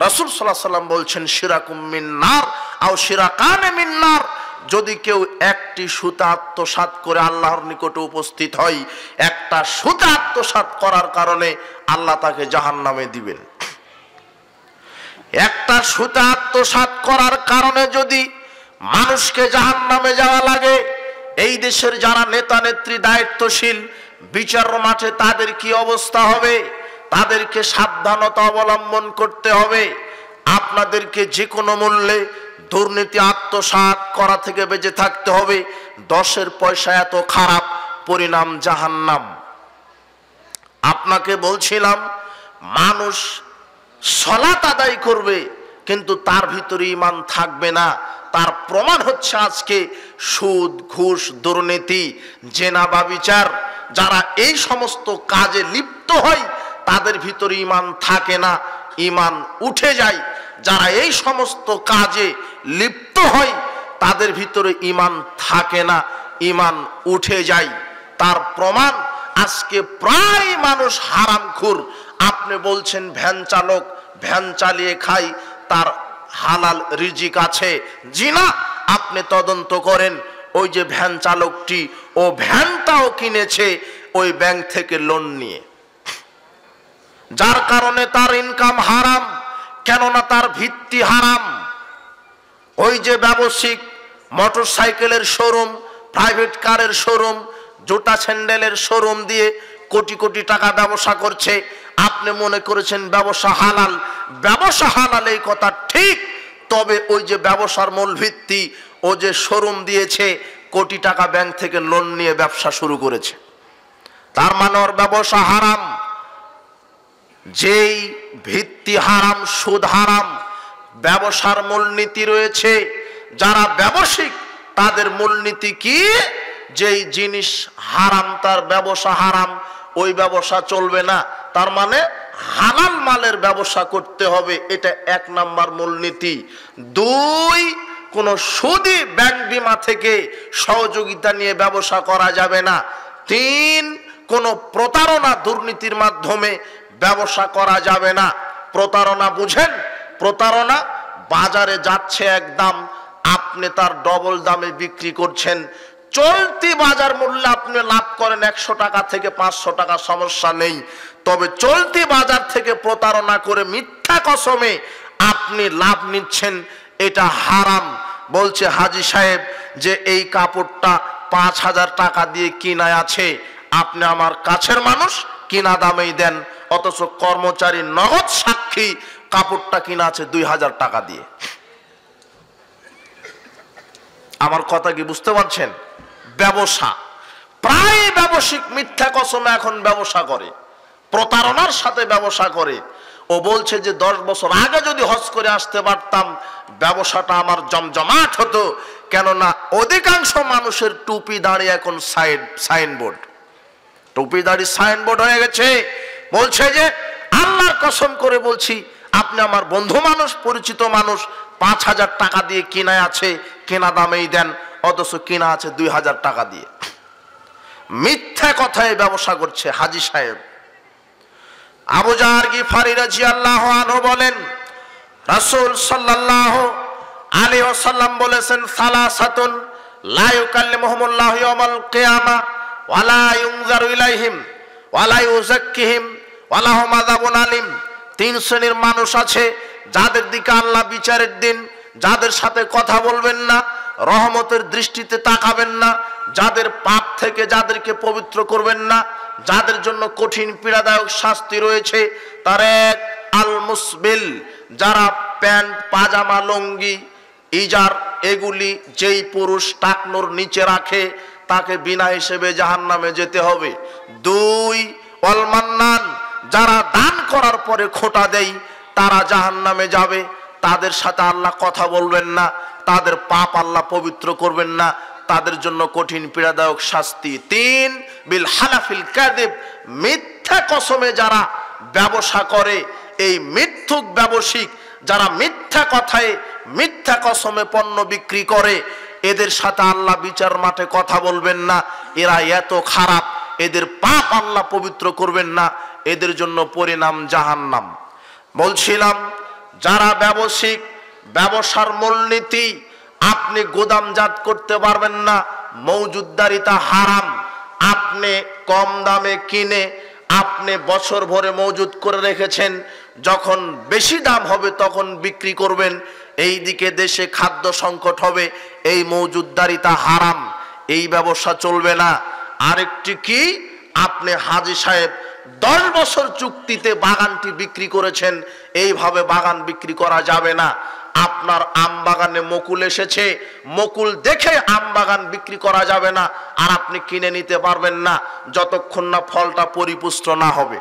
রাসূল সাল্লাল্লাহু আলাইহি ওয়াসাল্লাম বলছেন, শিরাকুম মিন্নার আও শিরাকানে মিন্নার, যদি কেউ একটি সুতা আত্মসাৎ করে আল্লাহর নিকটে উপস্থিত হয়, একটা সুতা আত্মসাৎ করার কারণে আল্লাহ তাকে জাহান্নামে দিবেন। একটা সুতা আত্মসাৎ করার কারণে যদি মানুষকে জাহান্নামে যাওয়া লাগে, এই দেশের যারা নেতা নেত্রী দায়িত্বশীল বিচার মাঠে তাদের কি অবস্থা হবে? তাদেরকে সাবধানতা অবলম্বন করতে হবে। আপনাদেরকে যে কোনো মূল্যে দুর্নীতি আত্মসাৎ করা থেকে বেঁচে থাকতে হবে। 10-এর পয়সা এত খারাপ, পরিণাম জাহান্নাম। আপনাকে বলছিলাম, মানুষ সালাত আদায় করবে কিন্তু তার ভিতরে ঈমান থাকবে না। তার প্রমাণ হচ্ছে আজকে সুদ, ঘুষ, দুর্নীতি, জেনা, ব্যভিচার, যারা এই সমস্ত কাজে লিপ্ত হয় তাদের ভিতরে ঈমান থাকে না, ঈমান উঠে যায়। যারা এই সমস্ত কাজে লিপ্ত হয় তাদের ভিতরে ঈমান থাকে না, ঈমান উঠে যায়। তার প্রমাণ আজকে প্রায় মানুষ হারামখোর। আপনি বলছেন ভ্যান চালক, ভ্যান চালিয়ে খাই, তার হালাল রিজিক আছে। জি না, আপনি তদন্ত করেন। ওই যে ভ্যান চালকটি, ও ভ্যানটাও কিনেছে ওই ব্যাংক থেকে লোন নিয়ে, যার কারণে তার ইনকাম হারাম, কেননা তার ভিত্তি হারাম। ওই যে ব্যবসায়িক মোটর সাইকেলের শোরুম, প্রাইভেট কারের শোরুম, জুতা স্যান্ডেলের শোরুম দিয়ে কোটি কোটি টাকা ব্যবসা করছে। আপনি মনে করেছেন ব্যবসা হালাল। ব্যবসা হালাল এই কথা ঠিক, তবে ওই যে ব্যবসার মূল ভিত্তি, ও যে শোরুম দিয়েছে, কোটি টাকা ব্যাংক থেকে লোন নিয়ে ব্যবসা শুরু করেছে, তার মানে ওর ব্যবসা হারাম। যেই ভিত্তি হারাম, সুদ হারাম, ব্যবসার মূলনীতি রয়েছে। যারা ব্যবসায়িক তাদের মূলনীতি কি? যেই জিনিস হারাম তার ব্যবসা হারাম, ওই ব্যবসা চলবে না। তার মানে হালাল মালের ব্যবসা করতে হবে, এটা 1 নাম্বার মূলনীতি। 2, কোন সুদী ব্যাংক বিমা থেকে সহযোগিতা নিয়ে ব্যবসা করা যাবে না। 3, কোন প্রতারণা দুর্নীতির মাধ্যমে ব্যবসা করা যাবে না। প্রতারণা বুঝেন? প্রতারণা, বাজারে যাচ্ছে এক দাম, আপনি তার ডবল দামে বিক্রি করছেন। চলতি বাজার মূল্যে আপনি লাভ করেন 100 টাকা থেকে 500 টাকা, সমস্যা নেই। তবে চলতি বাজার থেকে প্রতারণা করে মিথ্যা কসমে আপনি লাভ নিচ্ছেন, এটা হারাম। বলছে হাজী সাহেব যে এই কাপড়টা 5000 টাকা দিয়ে কিনা আছে, আপনি আমার কাছের মানুষ, কিনা দামেই দেন, অথচ কর্মচারী নগদ সাক্ষী কাপড়টা কিনা আছে 2000 টাকা দিয়ে। আমার কথা কি বুঝতে পারছেন? ব্যবসা, প্রায় ব্যবসায়িক মিথ্যা কসমে এখন ব্যবসা করে, প্রতারণার সাথে ব্যবসা করে। ও বলছে যে 10 বছর আগে যদি হজ করে আসতে পারতাম ব্যবসাটা আমার জমজমাট হতো, কেননা অধিকাংশ মানুষের টুপি দাঁড়িয়ে এখন সাইনবোর্ড, টুপি দাঁড়িয়ে সাইনবোর্ড হয়ে গেছে। বলছে যে আল্লাহর কসম করে বলছি, আপনি আমার বন্ধু মানুষ, পরিচিত মানুষ, 5,000 টাকা দিয়ে কিনা আছে, কেনা দামেই দেন, অথচ কিনা আছে 2,000 টাকা দিয়ে। মিথ্যা কথায় ব্যবসা করছে হাজী সাহেব। আবু জার গিফারি রাদিয়াল্লাহু আনহু বলেন, রাসূল সাল্লাল্লাহু আলাইহি ওয়াসাল্লাম বলেছেন, সালাসাতুন লা ইউকাল্লিমুহুমুল্লাহু ইয়াওমাল কিয়ামা ওয়া লা ইউনজারু ইলাইহিম ওয়া লা ইউযাক্কিহিম ওয়া লাহুম আযাবুন আলীম। 3 শ্রেণীর মানুষ আছে যাদের দিকে আল্লাহ বিচারের দিন যাদের সাথে কথা বলবেন না, রহমতের দৃষ্টিতে তাকাবেন না, যাদের পাপ থেকে যাদেরকে পবিত্র করবেন না, যাদের জন্য কঠিন পীড়াদায়ক শাস্তি রয়েছে। তার এক আল মুসবিল, যারা প্যান্ট পাজামা লুঙ্গি ইজার এগুলি যেই পুরুষ টাকনোর নিচে রাখে তাকে বিনা হিসেবে জাহান্নামে যেতে হবে। 2 ওয়াল মান্নান, যারা দান করার পরে খোঁটা দেয় তারা জাহান্নামে যাবে, তাদের সাথে আল্লাহ কথা বলবেন না, তাদের পাপ আল্লাহ পবিত্র করবেন না, তাদের জন্য কঠিন পীড়াদায়ক শাস্তি। 3 বিল হালাফিল কাযিব, মিথ্যা কসমে যারা ব্যবসা করে, এই মিথ্যুক ব্যবসায়িক যারা মিথ্যা কথায় মিথ্যা কসমে পণ্য বিক্রি করে, এদের সাথে আল্লাহ বিচার মাঠে কথা বলবেন না, এরা এত খারাপ, এদের পাপ আল্লাহ পবিত্র করবেন না, এদের জন্য পরিণাম জাহান্নাম। বলছিলাম যারা ব্যবসায়িক, ব্যবসার মূলনীতি আপনি গোদামজাত করতে পারবেন না, মওজুদদারিতা হারাম। আপনি কম দামে কিনে আপনি বছর ভরে মজুদ করে রেখেছেন, যখন বেশি দাম হবে তখন বিক্রি করবেন, এই দিকে দেশে খাদ্য সংকট হবে, এই মওজুদদারিতা হারাম, এই ব্যবসা চলবে না। আরেকটি কি, আপনি হাজী সাহেব 10 বছর চুক্তিতে বাগানটি বিক্রি করেছেন, এইভাবে বাগান বিক্রি করা যাবে না। আপনার আম বাগানে মুকুল এসেছে, মুকুল দেখে আম বাগান বিক্রি করা যাবে না, আর আপনি কিনে নিতে পারবেন না যতক্ষণ না ফলটা পরিপুষ্ট না হবে।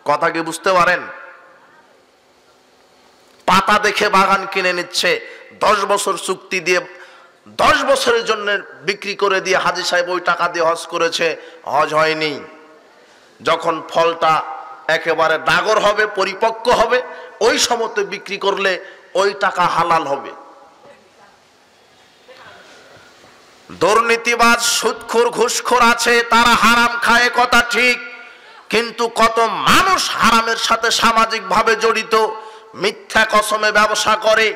কথা কি বুঝতে পারেন? পাতা দেখে বাগান কিনে নিচ্ছে, 10 বছর চুক্তি দিয়ে 10 বছরের জন্য বিক্রি করে দিয়ে হাজী সাহেব ওই টাকা দিয়ে হজ করেছে, হজ হয়নি। যখন ফলটা একেবারে ডাগর হবে, পরিপক্ক হবে, ওই সময়তে বিক্রি করলে ওই টাকা হালাল হবে। দুর্নীতিবাজ, সুদখোর, ঘুষখোর আছে, তারা হারাম খায়, কথা ঠিক, কিন্তু কত মানুষ হারামের সাথে সামাজিকভাবে জড়িত, মিথ্যা কসমে ব্যবসা করে,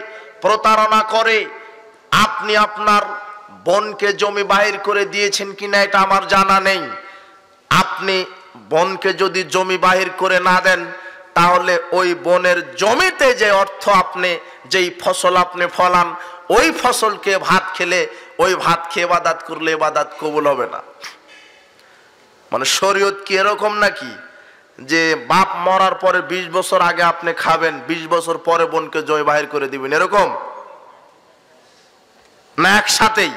প্রতারণা করে। আপনি আপনার বোনকে জমি বাহির করে দিয়েছেন কিনা এটা আমার জানা নেই। আপনি বোনকে যদি জমি বাহির করে না দেন, তাহলে ওই বোনের জমিতে যে অর্থ আপনি, যেই ফসল আপনি ফলান, ওই ফসলকে ভাত খেলে, ওই ভাত খেয়ে ইবাদত করলে ইবাদত কবুল হবে না। মানে শরীয়ত কি এরকম নাকি যে বাপ মরার পরে 20 বছর আগে আপনি খাবেন, 20 বছর পরে বোনকে জমি বাহির করে দিবেন, এরকম না? একসাথেই?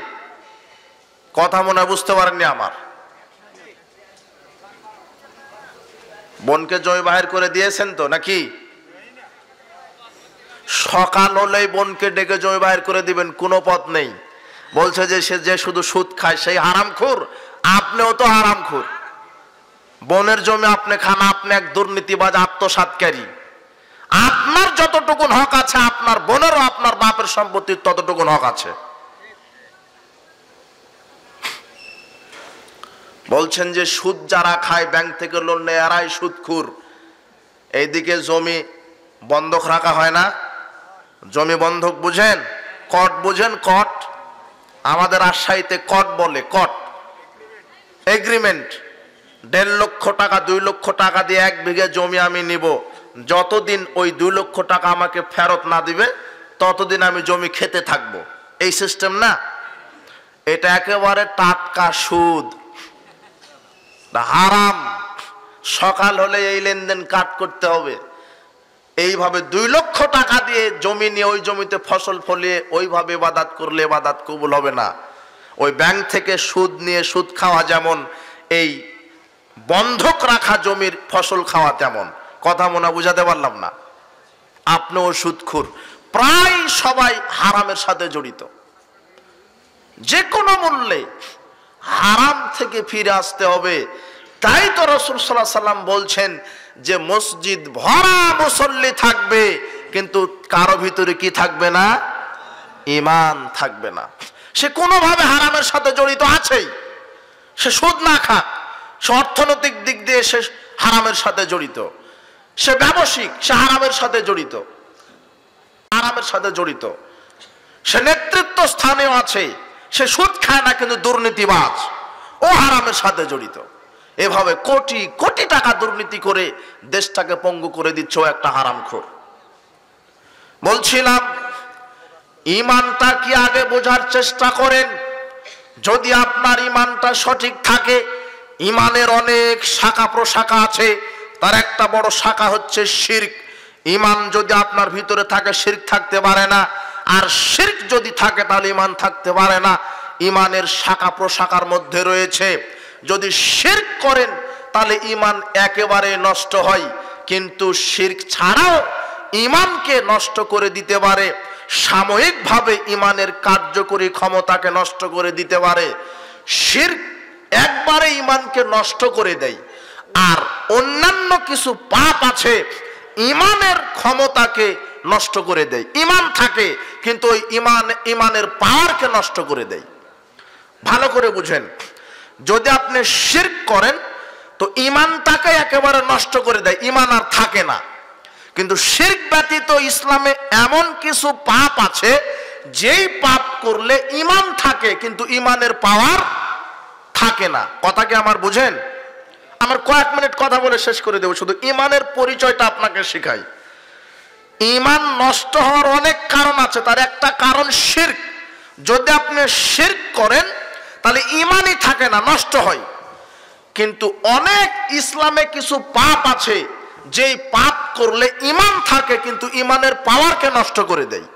কথা মনে হয় বুঝতে পারেননি আমার। বোনকে জমি বাহির করে দিয়েছেন তো নাকি? সকাল হলেই বোনকে ডেকে জমি বাহির করে দিবেন, কোনো পথ নেই। বলছে যে সে যে শুধু সুদ খায় সেই হারামখোর, আপনিও তো হারামখোর। বোনের জমি আপনি খান, আপনি এক দুর্নীতিবাজ, আত্মসাৎকারী। আপনার যতটুকুন হক আছে, আপনার বোনেরও আপনার বাপের সম্পত্তির ততটুকুন হক আছে। বলছেন যে সুদ যারা খায়, ব্যাংক থেকে লোন নেয়, এরাই সুদখোর। এইদিকে জমি বন্ধক রাখা হয় না? জমি বন্ধক বুঝেন? কট বুঝেন? কট আমাদের রাজশাহীতে কট বলে, কট এগ্রিমেন্ট। 1.5 লক্ষ টাকা 2 লক্ষ টাকা দিয়ে 1 বিঘা জমি আমি নিব, যতদিন ওই 2 লক্ষ টাকা আমাকে ফেরত না দিবে ততদিন আমি জমি খেতে থাকবো, এই সিস্টেম না? এটা একেবারে টাটকা সুদ, হারাম। সকাল হলে এই লেনদেন কাট করতে হবে। এইভাবে 2 লক্ষ টাকা দিয়ে জমি নিয়ে ওই জমিতে ফসল ফলিয়ে ওইভাবে ইবাদত করলে ইবাদত কবুল হবে না। ওই ব্যাংক থেকে সুদ নিয়ে সুদ খাওয়া যেমন, এই বন্ধক রাখা জমির ফসল খাওয়া তেমন। কথা মনে বুঝাতে পারলাম না? আপনিও সুদখোর। প্রায় সবাই হারামের সাথে জড়িত। যে কোনো মূল্যে হারাম থেকে ফিরে আসতে হবে। তাই তো রাসূল সাল্লাল্লাহু আলাইহি সাল্লাম বলছেন যে মসজিদ ভরা মুসল্লি থাকবে, কিন্তু কারো ভিতরে কি থাকবে না? ঈমান থাকবে না। সে কোনোভাবে হারামের সাথে জড়িত আছেই। সে সুদ না খাক, সে অর্থনৈতিক দিক দিয়ে সে হারামের সাথে জড়িত, সে ব্যবসায়িক, সে হারামের সাথে জড়িত, হারামের সাথে জড়িত। সে নেতৃত্ব স্থানেও আছে, সে সুদ খায় না কিন্তু দুর্নীতিবাজ, ও হারামের সাথে জড়িত। এভাবে কোটি কোটি টাকা দুর্নীতি করে দেশটাকে পঙ্গু করে দিচ্ছে ও একটা হারামখোর। বলছিলাম ঈমানটা কি আগে বোঝার চেষ্টা করেন। যদি আপনার ঈমানটা সঠিক থাকে, ঈমানের অনেক শাখা প্রশাখা আছে, তার একটা বড় শাখা হচ্ছে শিরক। ঈমান যদি আপনার ভিতরে থাকে, শিরক থাকতে পারে না। আর শিরক যদি থাকে তাহলে ঈমান থাকতে পারে না। ঈমানের শাখা প্রশাখার মধ্যে রয়েছে, যদি শিরক করেন তাহলে ঈমান একেবারে নষ্ট হয়, কিন্তু শিরক ছাড়াও ঈমানকে নষ্ট করে দিতে পারে, সাময়িকভাবে ঈমানের কার্যকরী ক্ষমতাকে নষ্ট করে দিতে পারে। শিরক একবারে ঈমানকে নষ্ট করে দেয়। আর অন্যান্য কিছু পাপ আছে ঈমানের ক্ষমতাকে নষ্ট করে দেয়। ঈমান থাকে কিন্তু ওই ঈমানের পাওয়ারকে নষ্ট করে দেয়। ভালো করে বুঝেন, যদি আপনি শিরক করেন তো ঈমানটাকে একেবারে নষ্ট করে দেয়, ঈমান আর থাকে না। কিন্তু শিরক ব্যতীত ইসলামে এমন কিছু পাপ আছে যেই পাপ করলে ঈমান থাকে কিন্তু ঈমানের পাওয়ার থাকে না। কথা কি আমার বুঝেন? আমার কয়েক মিনিট কথা বলে শেষ করে দেব। শুধু ঈমানের পরিচয়টা আপনাকে শেখাই। ঈমান নষ্ট হওয়ার অনেক কারণ আছে, তার একটা কারণ শিরক। যদি আপনি শিরক করেন তাহলে ঈমানই থাকে না, নষ্ট হয়। কিন্তু অনেক ইসলামে কিছু পাপ আছে যেই পাপ করলে ঈমান থাকে কিন্তু ঈমানের পাওয়ারকে নষ্ট করে দেয়।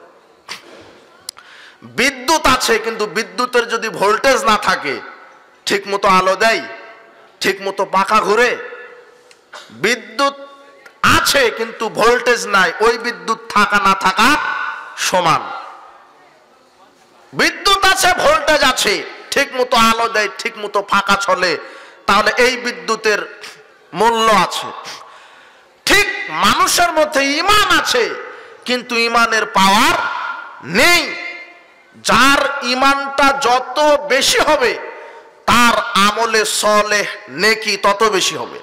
বিদ্যুৎ আছে, কিন্তু বিদ্যুতের যদি ভোল্টেজ না থাকে, ঠিক মতো আলো দেয়, ঠিক মতো পাখা ঘুরে। বিদ্যুৎ আছে কিন্তু ভোল্টেজ নাই, ওই বিদ্যুৎ থাকা না থাকা সমান। বিদ্যুৎ আছে, ভোল্টেজ আছে, ঠিক মতো আলো দেয়, ঠিক মতো পাখা চলে, তাহলে এই বিদ্যুতের মূল্য আছে। ঠিক মানুষের মধ্যে ঈমান আছে কিন্তু ঈমানের পাওয়ার নেই। যার ঈমানটা যত বেশি হবে তার আমলে সলেহ নেকি তত বেশি হবে।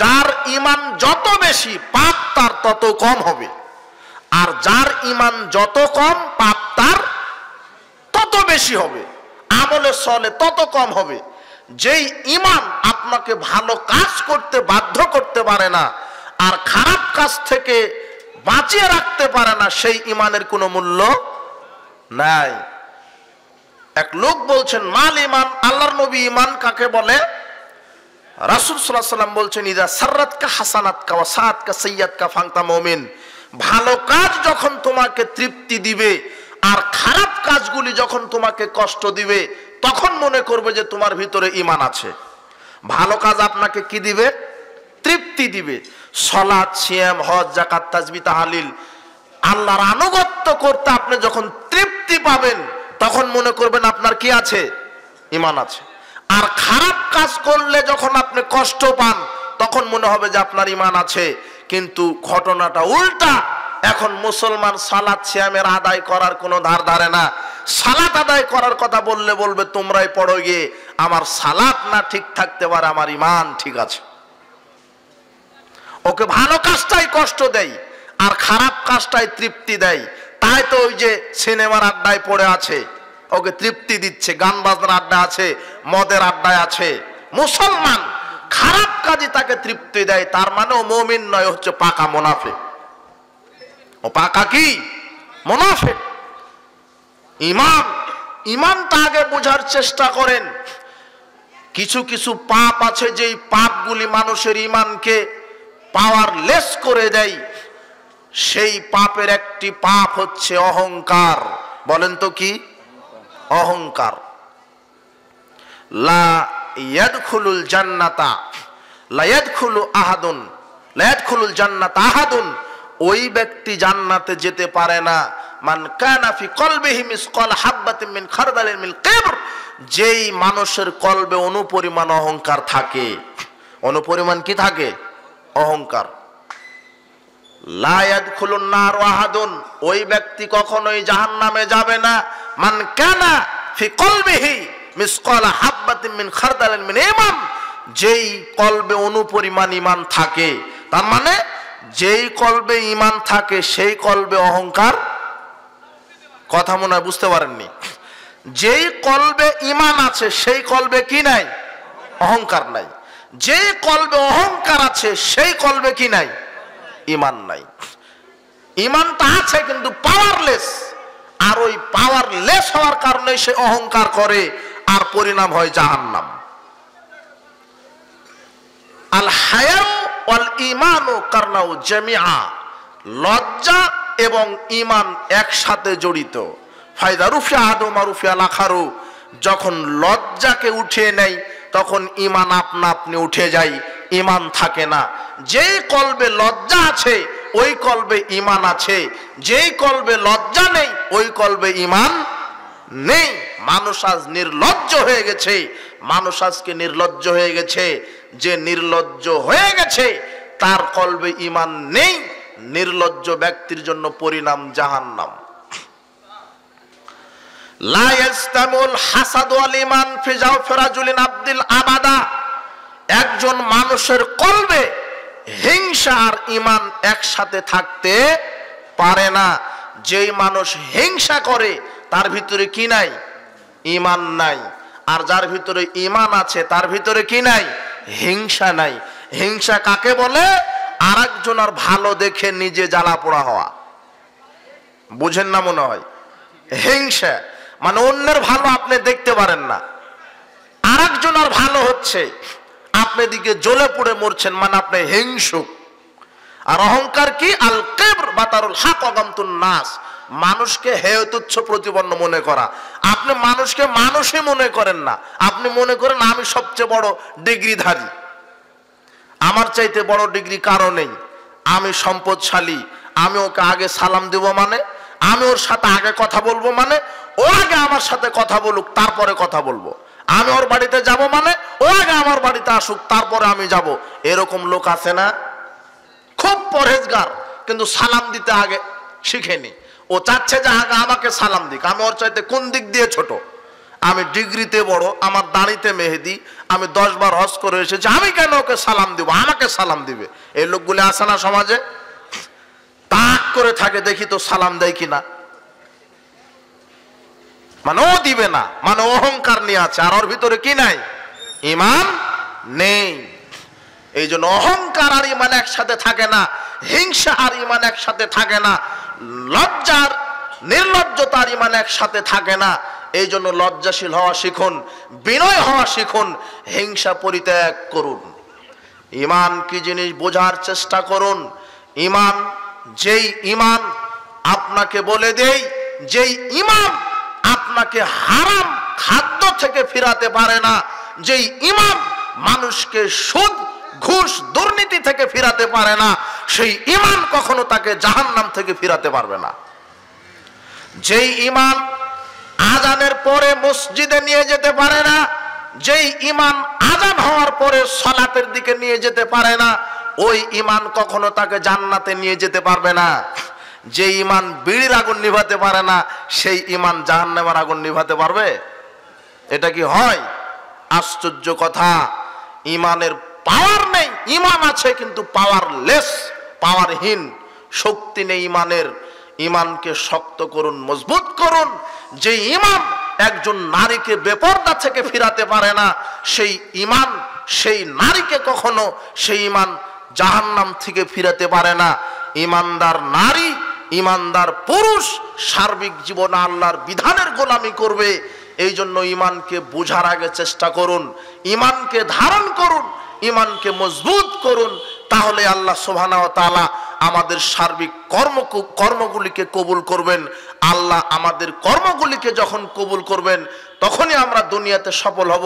যার ঈমান যত বেশি পাপ তার তত কম হবে। আর যার ঈমান যত কম পাপ তার তত বেশি হবে, আমলে সলে তত কম হবে। যেই ঈমান আপনাকে ভালো কাজ করতে বাধ্য করতে পারে না আর খারাপ কাজ থেকে বাঁচিয়ে রাখতে পারে না, সেই ঈমানের কোনো মূল্য নাই। এক লোক বলছেন মাল ঈমান, আল্লাহর নবী ঈমান কাকে বলে? রাসূল সাল্লাল্লাহু আলাইহি ওয়াসাল্লাম বলছেন ইযা সাররাতকা হাসানাতকা ওয়া সাআতকা সাইয়্যাতকা ফান্তা মুমিন। ভালো কাজ যখন তোমাকে তৃপ্তি দিবে আর খারাপ কাজগুলি যখন তোমাকে কষ্ট দিবে, তখন মনে করবে যে তোমার ভিতরে ঈমান আছে। ভালো কাজ আপনাকে কি দিবে? তৃপ্তি দিবে। সালাত, সিয়াম, হজ, যাকাত, তাসবিহ, তাহলিল, আল্লাহর আনুগত্য করতে আপনি যখন তৃপ্তি পাবেন তখন মনে করবেন আপনার কি আছে? ঈমান আছে। আর খারাপ কাজ করলে যখন আপনি কষ্ট পান তখন মনে হবে যে আপনার ঈমান আছে। কিন্তু ঘটনাটা উল্টা। এখন মুসলমান সালাত সিয়ামের আদায় করার কোনো ধার ধারে না। সালাত আদায় করার কথা বললে বলবে তোমরাই পড়ো গিয়ে, আমার সালাত না ঠিক থাকতে পারে, আমার ঈমান ঠিক আছে। ওকে ভালো কাজটাই কষ্ট দেয় আর খারাপ কাজটাই তৃপ্তি দেয়। তাই তো ওই যে সিনেমার আড্ডায় পড়ে আছে, ওকে তৃপ্তি দিচ্ছে। গান বাজনার আড্ডা আছে, মদের আড্ডায় আছে। মুসলমান খারাপ কাজে তাকে তৃপ্তি দেয়, তার মানে ও মুমিন নয়, হচ্ছে পাকা মুনাফিক। ও পাকা কি? মুনাফিক। ঈমানটা আগে বোঝার চেষ্টা করেন। কিছু কিছু পাপ আছে যেই পাপগুলি মানুষের ঈমানকে পাওয়ারলেস করে দেয়। সেই পাপের একটি পাপ হচ্ছে অহংকার। বলেন তো কি? অহংকার। লা ইয়াদখুলুল জান্নাতা লা ইয়াদখুলু আহাদুন লা ইয়াদখুলুল জান্নাতা আহাদুন ওই ব্যক্তি জান্নাতে যেতে পারে না। মান কানা ফি কলবিহি মিসকাল হাববাতিন মিন খারদালিন মিন কিবর, যেই মানুষের কলবে অনুপরিমাণ অহংকার থাকে। অনুপরিমাণ কি থাকে? অহংকার। লা ইয়াদখুলুন নার আহাদুন, ওই ব্যক্তি কখনোই জাহান্নামে যাবে না। মান কানা ফি কলবিহি মিসকাল হাববাতিন মিন খারদালিন মিন ঈমান, যেই কলবে অনুপরিমাণ ঈমান থাকে। তার মানে যেই কলবে ঈমান থাকে সেই কলবে অহংকার, কথা মনে হয় বুঝতে পারেননি। যেই কলবে ঈমান আছে সেই কলবে কি নাই? অহংকার নাই। যেই কলবে অহংকার আছে সেই কলবে কি নাই? ঈমান নাই। ঈমানটা আছে কিন্তু পাওয়ারলেস, আর ওই পাওয়ারলেস হওয়ার কারণে সে অহংকার করে, আর পরিণাম হয় জাহান্নাম। আল হায়া ওয়াল ঈমানু কারনাউ জামিআ, লজ্জা এবং ঈমান একসাথে জড়িত। ফায়দা রুফিয়া আদমা রুফিয়া লাখারু, যখন লজ্জাকে উঠিয়ে নেয় তখন ঈমান আপনা আপনি উঠে যায়, ঈমান থাকে না। যেই কলবে লজ্জা আছে ওই কলবে ঈমান আছে, যেই কলবে লজ্জা নেই ওই কলবে ঈমান নেই। মানুষ আজ নির্লজ্জ হয়ে গেছে। মানুষ আজকে নির্লজ্জ হয়ে গেছে। যে নির্লজ্জ হয়ে গেছে তার কলবে ঈমান নেই। নির্লজ্জ ব্যক্তির জন্য পরিণাম জাহান্নাম। লা ইয়াস্তামুল হাসাদ ওয়াল ঈমান ফি জাওফি রাজুলিন আব্দিল আবাদা, একজন মানুষের কলবে হিংসা আর ঈমান একসাথে থাকতে পারে না। যেই মানুষ হিংসা করে তার ভিতরে কি নাই? ঈমান নাই। আর যার ভিতরে ঈমান আছে তার ভিতরে কি নাই? হিংসা নাই। হিংসা কাকে বলে? আরেকজনের ভালো দেখে নিজে জ্বালা পোড়া হওয়া। বুঝেন না মনে হয়? হিংসা মানে অন্যের ভালো আপনি দেখতে পারেন না, আরেকজনের ভালো হচ্ছে আপনি দিকে জ্বলে পুড়ে মরছেন, মানে আপনি হিংসুক। আর অহংকার কি? আল কিবর বাতারুল হক ওয়া গামতুন নাস, মানুষকে হেয় তুচ্ছ প্রতিপন্ন মনে করা। আপনি মানুষকে মানুষই মনে করেন না, আপনি মনে করেন আমি সবচেয়ে বড় ডিগ্রিধারী, আমার চাইতে বড় ডিগ্রি কারো নেই, আমি সম্পদশালী, আমি ওকে আগে সালাম দেব, মানে আমি ওর সাথে আগে কথা বলবো, মানে ও আগে আমার সাথে কথা বলুক তারপরে কথা বলবো, আমি ওর বাড়িতে যাব, মানে ও আগে আমার বাড়িতে আসুক তারপরে আমি যাব। এরকম লোক আছে না? খুব পরহেজগার, কিন্তু সালাম দিতে আগে শিখেনি। ও চাচ্ছে যে আগে আমাকে সালাম দিক, আমি ওর চাইতে কোন দিক দিয়ে ছোট, আমি ডিগ্রিতে বড়, আমার দাড়িতে মেহেদি, আমি 10 বার হজ করে এসেছি, আমি কেন ওকে সালাম দিব, আমাকে সালাম দিবে। এই লোকগুলি আসে না সমাজে? তাক করে থাকে, দেখি তো সালাম দেয় কিনা, মানে ও দিবে না, মানে অহংকার নিয়ে আছে, আর ওর ভিতরে কি নাই? ঈমান নেই। এই জন্য অহংকার আর ঈমান একসাথে থাকে না, হিংসা আর ঈমান একসাথে থাকে না, লজ্জার নির্লজ্জতার ঈমান একসাথে থাকে না। এই জন্য লজ্জাশীল হওয়া শিখুন, বিনয় হওয়া শিখুন, হিংসা পরিত্যাগ করুন। ঈমান কি জিনিস বোঝার চেষ্টা করুন। ঈমান, যেই ঈমান আপনাকে বলে দেই, যেই ঈমান আপনাকে হারাম খাদ্য থেকে ফিরাতে পারে না, যেই ঈমান মানুষকে সুদ ঘুষ দুর্নীতি থেকে ফিরাতে পারে না, সেই ঈমান কখনো তাকে জাহান্নাম থেকে ফিরাতে পারবে না। যেই ঈমান আজানের পরে মসজিদে নিয়ে যেতে পারে না, যেই ঈমান আজান হওয়ার পরে সালাতের দিকে নিয়ে যেতে পারে না, ওই ঈমান কখনো তাকে জান্নাতে নিয়ে যেতে পারবে না। যে ঈমান বিড়ির আগুন নিভাতে পারে না, সেই ঈমান জাহান্নামের আগুন নিভাতে পারবে? এটা কি হয়? আশ্চর্য কথা। ঈমানের পাওয়ার নেই, ঈমান আছে কিন্তু পাওয়ারলেস, পাওয়ারহীন, শক্তি নেই ঈমানের। ঈমানকে শক্ত করুন, মজবুত করুন। যে ঈমান একজন নারীকে বেপরদা থেকে ফিরাতে পারে না, সেই ঈমান সেই নারীকে কখনো সেই ঈমান জাহান্নাম থেকে ফিরাতে পারে না। ঈমানদার নারী, ঈমানদার পুরুষ সার্বিক জীবন আল্লাহর বিধানের গোলামি করবে। এই জন্য ঈমানকে বোঝার আগে চেষ্টা করুন, ঈমানকে ধারণ করুন, ঈমানকে মজবুত করুন, তাহলে আল্লাহ সুবহানাহু ওয়া তাআলা আমাদের সার্বিক কর্মগুলিকে কবুল করবেন। আল্লাহ আমাদের কর্মগুলিকে যখন কবুল করবেন তখনই আমরা দুনিয়াতে সফল হব,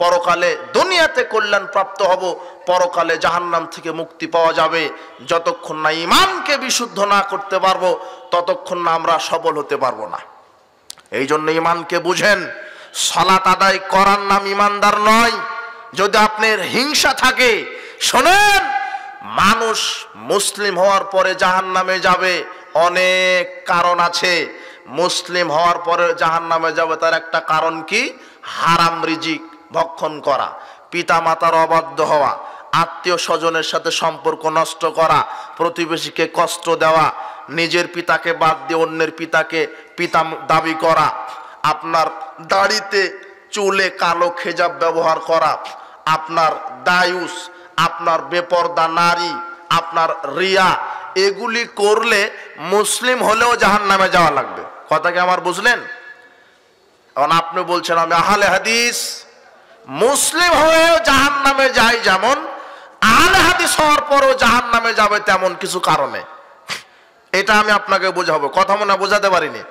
পরকালে দুনিয়াতে কল্যাণ প্রাপ্ত হব, পরকালে জাহান্নাম থেকে মুক্তি পাওয়া যাবে। যতক্ষণ না ঈমানকে বিশুদ্ধ না করতে পারবো ততক্ষণ না আমরা সফল হতে পারবো না। এই জন্য ঈমানকে বুঝেন। সালাত আদায় করার নাম ঈমানদার নয়। যদি আপনার হিংসা থাকে, শোনেন, মানুষ মুসলিম হওয়ার পরে জাহান্নামে যাবে, অনেক কারণ আছে। মুসলিম হওয়ার পরে জাহান্নামে যাবে তার একটা কারণ কি? হারাম রিজিক ভক্ষণ করা, পিতা মাতার অবাধ্য হওয়া, আত্মীয় স্বজনের সাথে সম্পর্ক নষ্ট করা, প্রতিবেশীকে কষ্ট দেওয়া, নিজের পিতাকে বাদ দিয়ে অন্যের পিতাকে পিতা দাবি করা, আপনার দাড়িতে চুলে কালো খেজাব ব্যবহার করা, আপনার দায়ুস, আপনার বেপরদা নারী, আপনার রিয়া, এগুলি করলে মুসলিম হলেও জাহান্নামে যাওয়া লাগবে। কথা কি আমার বুঝলেন? এখন আপনি বলছেন আমি আহলে হাদিস, মুসলিম হয়েও জাহান্নামে যাই, যেমন আহলে হাদিস হওয়ার পরেও জাহান্নামে যাবে তেমন কিছু কারণে। এটা আমি আপনাকে বোঝাবো। কথা মনে বোঝাতে পারিনি?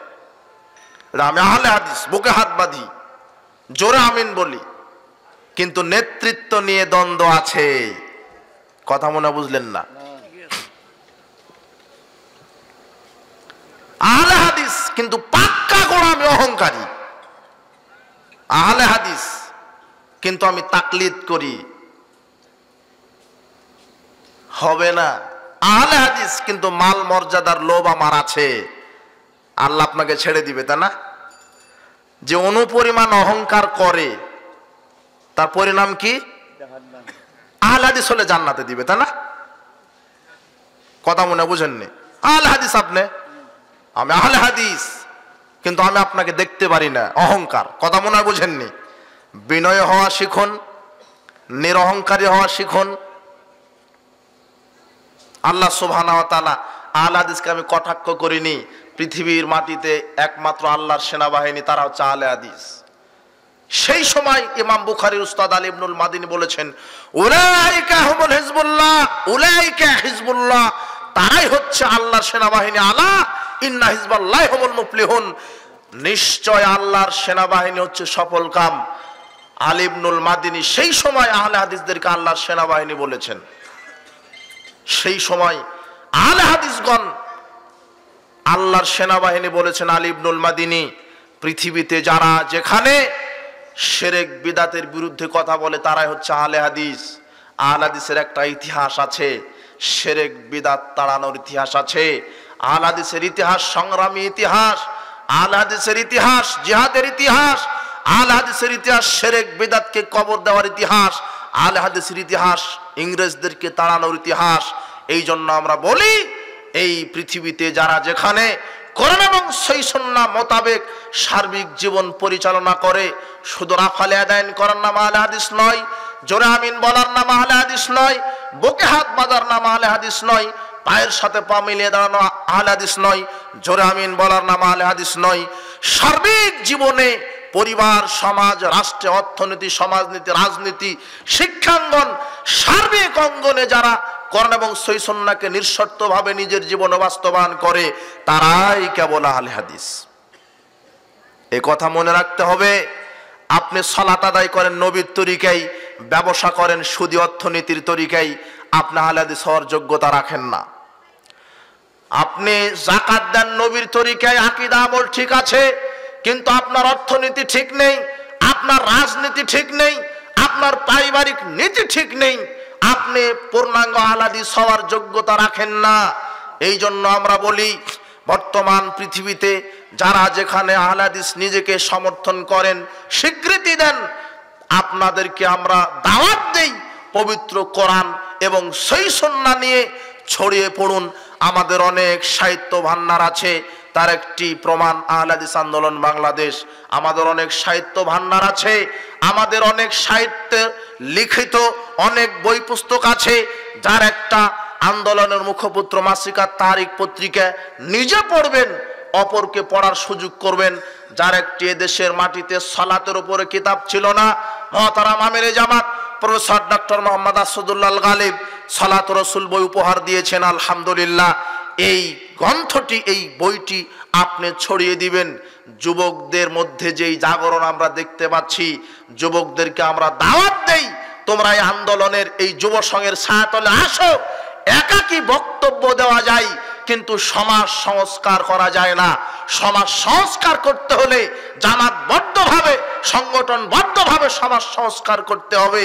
আমি আহলে হাদিস, বুকে হাত বাঁধি, জোরে আমিন বলি, কিন্তু নেতৃত্ব নিয়ে দ্বন্দ্ব আছে। কথা মনে বুঝলেন না? আহলে হাদিস কিন্তু পাক্কা গোলামি, অহংকারী। আহলে হাদিস কিন্তু আমি তাকলিদ করি, হবে না। আহলে হাদিস কিন্তু মাল মর্যাদার লোভ আমার আছে, আল্লাহ আপনাকে ছেড়ে দিবে, তা না? যে অনুপরিমাণ অহংকার করে তার পরিণাম কি? আহলে হাদিস হলে জান্নাতে দিবে, তা না? কথা মনে বুঝেননি? আহলে হাদিস আপনি, আমি আহলে হাদিস, কিন্তু আমি আপনাকে দেখতে পারি না, অহংকার। কথা মনে বুঝেননি? বিনয় হওয়া শিখুন, নিরহংকারী হওয়া শিখুন। আল্লাহ সুবহানাহু ওয়া তাআলা আহলে হাদিসকে আমি কটাক্ষ করিনি। পৃথিবীর মাটিতে একমাত্র আল্লাহর সেনাবাহিনী, তারা হচ্ছে আহলে হাদিস। সেই সময় ইমাম বুখারীর উস্তাদ আলী ইবনুল মাদিনী বলেছেন, উলাইকা হুমুল হিজবুল্লাহ, উলাইকা হিজবুল্লাহ, তারাই হচ্ছে আল্লাহর সেনাবাহিনী। আলা ইন্না হিজবাল্লাহি হুমুল মুফলিহুন, নিশ্চয় আল্লাহর সেনাবাহিনী হচ্ছে সফলকাম। আলী ইবনুল মাদিনী সেই সময় আহলে হাদিসদেরকে আল্লাহর সেনাবাহিনী বলেছেন। সেই সময় আহলে হাদিসগণ আল্লাহর সেনাবাহিনী বলেছেন আলী ইবনুল মাদিনী। পৃথিবীতে যারা যেখানে শিরক বিদআতের বিরুদ্ধে কথা বলে তারাই হচ্ছে আহলে হাদিস। আহলে হাদিসের একটা ইতিহাস আছে, শিরক বিদআত তাড়ানোর ইতিহাস আছে। আহলে হাদিসের ইতিহাস সংগ্রামী ইতিহাস, আহলে হাদিসের ইতিহাস জিহাদের ইতিহাস, আহলে হাদিসের ইতিহাস শিরক বিদআতকে কবর দেওয়ার ইতিহাস, আহলে হাদিসের ইতিহাস ইংরেজদেরকে তাড়ানোর ইতিহাস। এই জন্য আমরা বলি, এই পৃথিবীতে যারা যেখানে কোরআন এবং সহিহ সুন্নাহ মোতাবেক সার্বিক জীবন পরিচালনা করে, শুধু রাফালে আদায়ন করার নাম আহলে হাদিস নয়, জোরে আমিন বলার নাম আহলে হাদিস নয়, বুকে হাত বাঁধার নাম আহলে হাদিস নয়, পায়ের সাথে পা মিলিয়ে দাঁড়ানো আহলে হাদিস নয়, জোরে আমিন বলার নাম আহলে হাদিস নয়। সার্বিক জীবনে পরিবার, সমাজ, রাষ্ট্রে, অর্থনীতি, সমাজনীতি, রাজনীতি, শিক্ষাঙ্গন, সার্বিক অঙ্গনে যারা কোরআন এবং সহিহ সুন্নাহকে নিঃশর্তভাবে নিজের জীবনে বাস্তবায়ন করে তারাই কেবল আহলে হাদিস। এ কথা মনে রাখতে হবে। আপনি সালাত আদায় করেন নবীর তরিকায়, ব্যবসা করেন সুদী অর্থনীতির তরিকায়, আপনি আহলে হাদিস হওয়ার যোগ্যতা রাখেন না। আপনি যাকাত দেন নবীর তরিকায়, আকীদা আমল ঠিক আছে, কিন্তু আপনার অর্থনীতি ঠিক নেই, আপনার রাজনীতি ঠিক নেই, আপনার পারিবারিক নীতি ঠিক নেই, আপনি পূর্ণাঙ্গ আহলে হাদিস হওয়ার যোগ্যতা রাখেন না। এই জন্য আমরা বলি, বর্তমান পৃথিবীতে যারা যেখানে আহলে হাদিস নিজেকে সমর্থন করেন, স্বীকৃতি দেন, আপনাদেরকে আমরা দাওয়াত দেই, পবিত্র কোরআন এবং সহিহ সুন্নাহ নিয়ে ছড়িয়ে পড়ুন। আমাদের অনেক সাহিত্য ভান্ডার আছে, তার একটি প্রমাণ আহলে হাদিস আন্দোলন বাংলাদেশ। আমাদের অনেক সাহিত্য ভান্ডার আছে, আমাদের অনেক সাহিত্যে লিখিত অনেক বই পুস্তক আছে, যার একটা আন্দোলনের মুখপত্র মাসিকা তারিখ পত্রিকা, নিজে পড়বেন, অপরকে পড়ার সুযোগ করবেন। যার একটি এদেশের মাটিতে সালাতের উপরে কিতাব ছিল না, মুহতারাম আমিরে জামাত প্রফেসর ডক্টর মোহাম্মদ আসাদুল্লাহ গালিব সালাত রাসূল বই উপহার দিয়েছেন। আলহামদুলিল্লাহ, এই গ্রন্থটি, এই বইটি আপনি ছড়িয়ে দিবেন। যুবকদের মধ্যে যেই জাগরণ আমরা দেখতে পাচ্ছি, যুবকদেরকে আমরা দাওয়াত দেই, তোমরা এই আন্দোলনের, এই যুব সংঘের ছায়াতলে আসো। একাকী বক্তব্য দেওয়া যায়, কিন্তু সমাজ সংস্কার করা যায় না। সমাজ সংস্কার করতে হলে জামাতবদ্ধভাবে, সংগঠনবদ্ধভাবে সমাজ সংস্কার করতে হবে।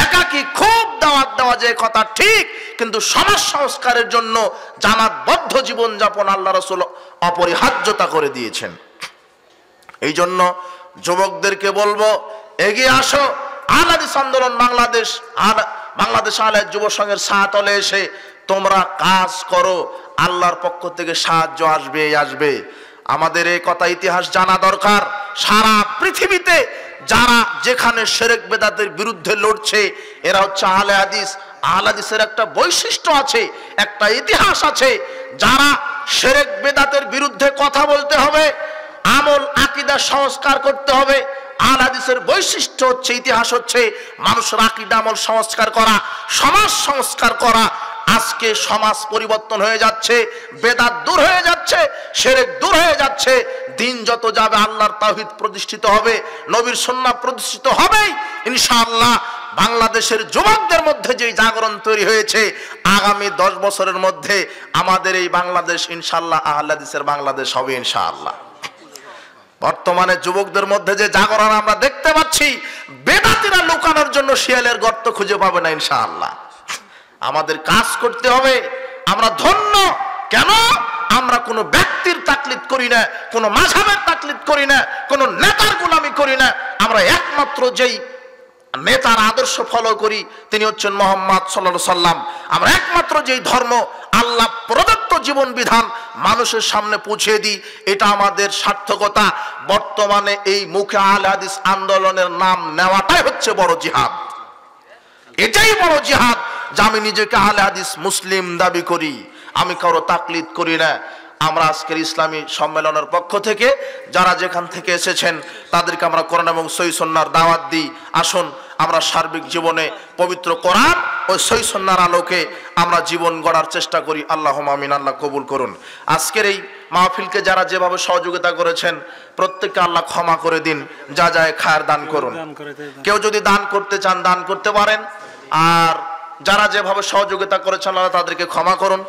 একাকী খুব দাওয়াত দেওয়া যে কথা ঠিক, কিন্তু সমাজ সংস্কারের জন্য জামাতবদ্ধ জীবনযাপন আল্লাহ রাসূল অপরিহার্যতা করে দিয়েছেন। এই জন্য যুবকদেরকে বলবো, এগিয়ে আসো। আহলে হাদিস আন্দোলন বাংলাদেশ আহলে হাদিস যুব সংঘের ছায়াতলে এসে তোমরা কাজ করো, আল্লাহর পক্ষ থেকে সাহায্য আসবে। আমাদের এই কথা ইতিহাস জানা দরকার। সারা পৃথিবীতে যারা যেখানে শিরক বেদাতের বিরুদ্ধে লড়ছে, এরা হচ্ছে আহলে হাদিস। আহলে হাদিসের একটা বৈশিষ্ট্য আছে, একটা ইতিহাস আছে। যারা শিরক বেদাতের বিরুদ্ধে কথা বলতে হবে, আমল আকীদা সংস্কার করতে হবে। আহলে হাদিসের বৈশিষ্ট্য হচ্ছে, ইতিহাস হচ্ছে মানুষের আকীদা আমল সংস্কার করা, সমাজ সংস্কার করা। আজকে সমাজ পরিবর্তন হয়ে যাচ্ছে, বেদাত দূর হয়ে যাচ্ছে, শিরক দূর হয়ে যাচ্ছে। দিন যত যাবে আল্লাহর তাওহীদ প্রতিষ্ঠিত হবে, নবীর সুন্নাহ প্রতিষ্ঠিত হবেই ইনশাআল্লাহ। বাংলাদেশের যুবকদের মধ্যে যে জাগরণ তৈরি হয়েছে, আগামী 10 বছরের মধ্যে আমাদের এই বাংলাদেশ ইনশাআল্লাহ আহলে হাদিসের বাংলাদেশ হবে ইনশাআল্লাহ। বর্তমানে যুবকদের মধ্যে যে জাগরণ আমরা দেখতে পাচ্ছি, বেদাতীরা লুকানোর জন্য শিয়ালের গর্ত খুঁজে পাবে না ইনশাআল্লাহ। আমাদের কাজ করতে হবে। আমরা ধন্য কেন? আমরা কোনো ব্যক্তির তাকলিদ করি না, কোনো মাযহাবের তাকলিদ করি না, কোনো নেতার গোলামি করি না। আমরা একমাত্র যেই নেতার আদর্শ ফলো করি তিনি হচ্ছেন মুহাম্মদ সাল্লাল্লাহু আলাইহি সাল্লাম। আমরা একমাত্র যেই ধর্ম, আল্লাহ প্রদত্ত জীবন বিধান মানুষের সামনে পৌঁছে দিই, এটা আমাদের সার্থকতা। বর্তমানে এই মুখে আহলে হাদিস আন্দোলনের নাম নেওয়াটাই হচ্ছে বড় জিহাদ। এটাই বড় জিহাদ যে আমি নিজেকে আহলে হাদিস মুসলিম দাবি করি, আমি কারো তাকলিদ করি না। আমরা আজকের ইসলামী সম্মেলনের পক্ষ থেকে যারা যেখান থেকে এসেছেন তাদেরকে আমরা কোরআন এবং সহিহ সুন্নাহর দাওয়াত দিই। আসুন আমরা সার্বিক জীবনে পবিত্র কোরআন ও সহিহ সুন্নাহর আলোকে আমরা জীবন গড়ার চেষ্টা করি। আল্লাহুম্মা আমিন। আল্লাহ কবুল করুন। আজকের এই মাহফিলকে যারা যেভাবে সহযোগিতা করেছেন প্রত্যেককে আল্লাহ ক্ষমা করে দিন, যা যায় খায়ের দান করুন। কেউ যদি দান করতে চান দান করতে পারেন, আর যারা যেভাবে সহযোগিতা করেছেন আল্লাহ তাদেরকে ক্ষমা করুন।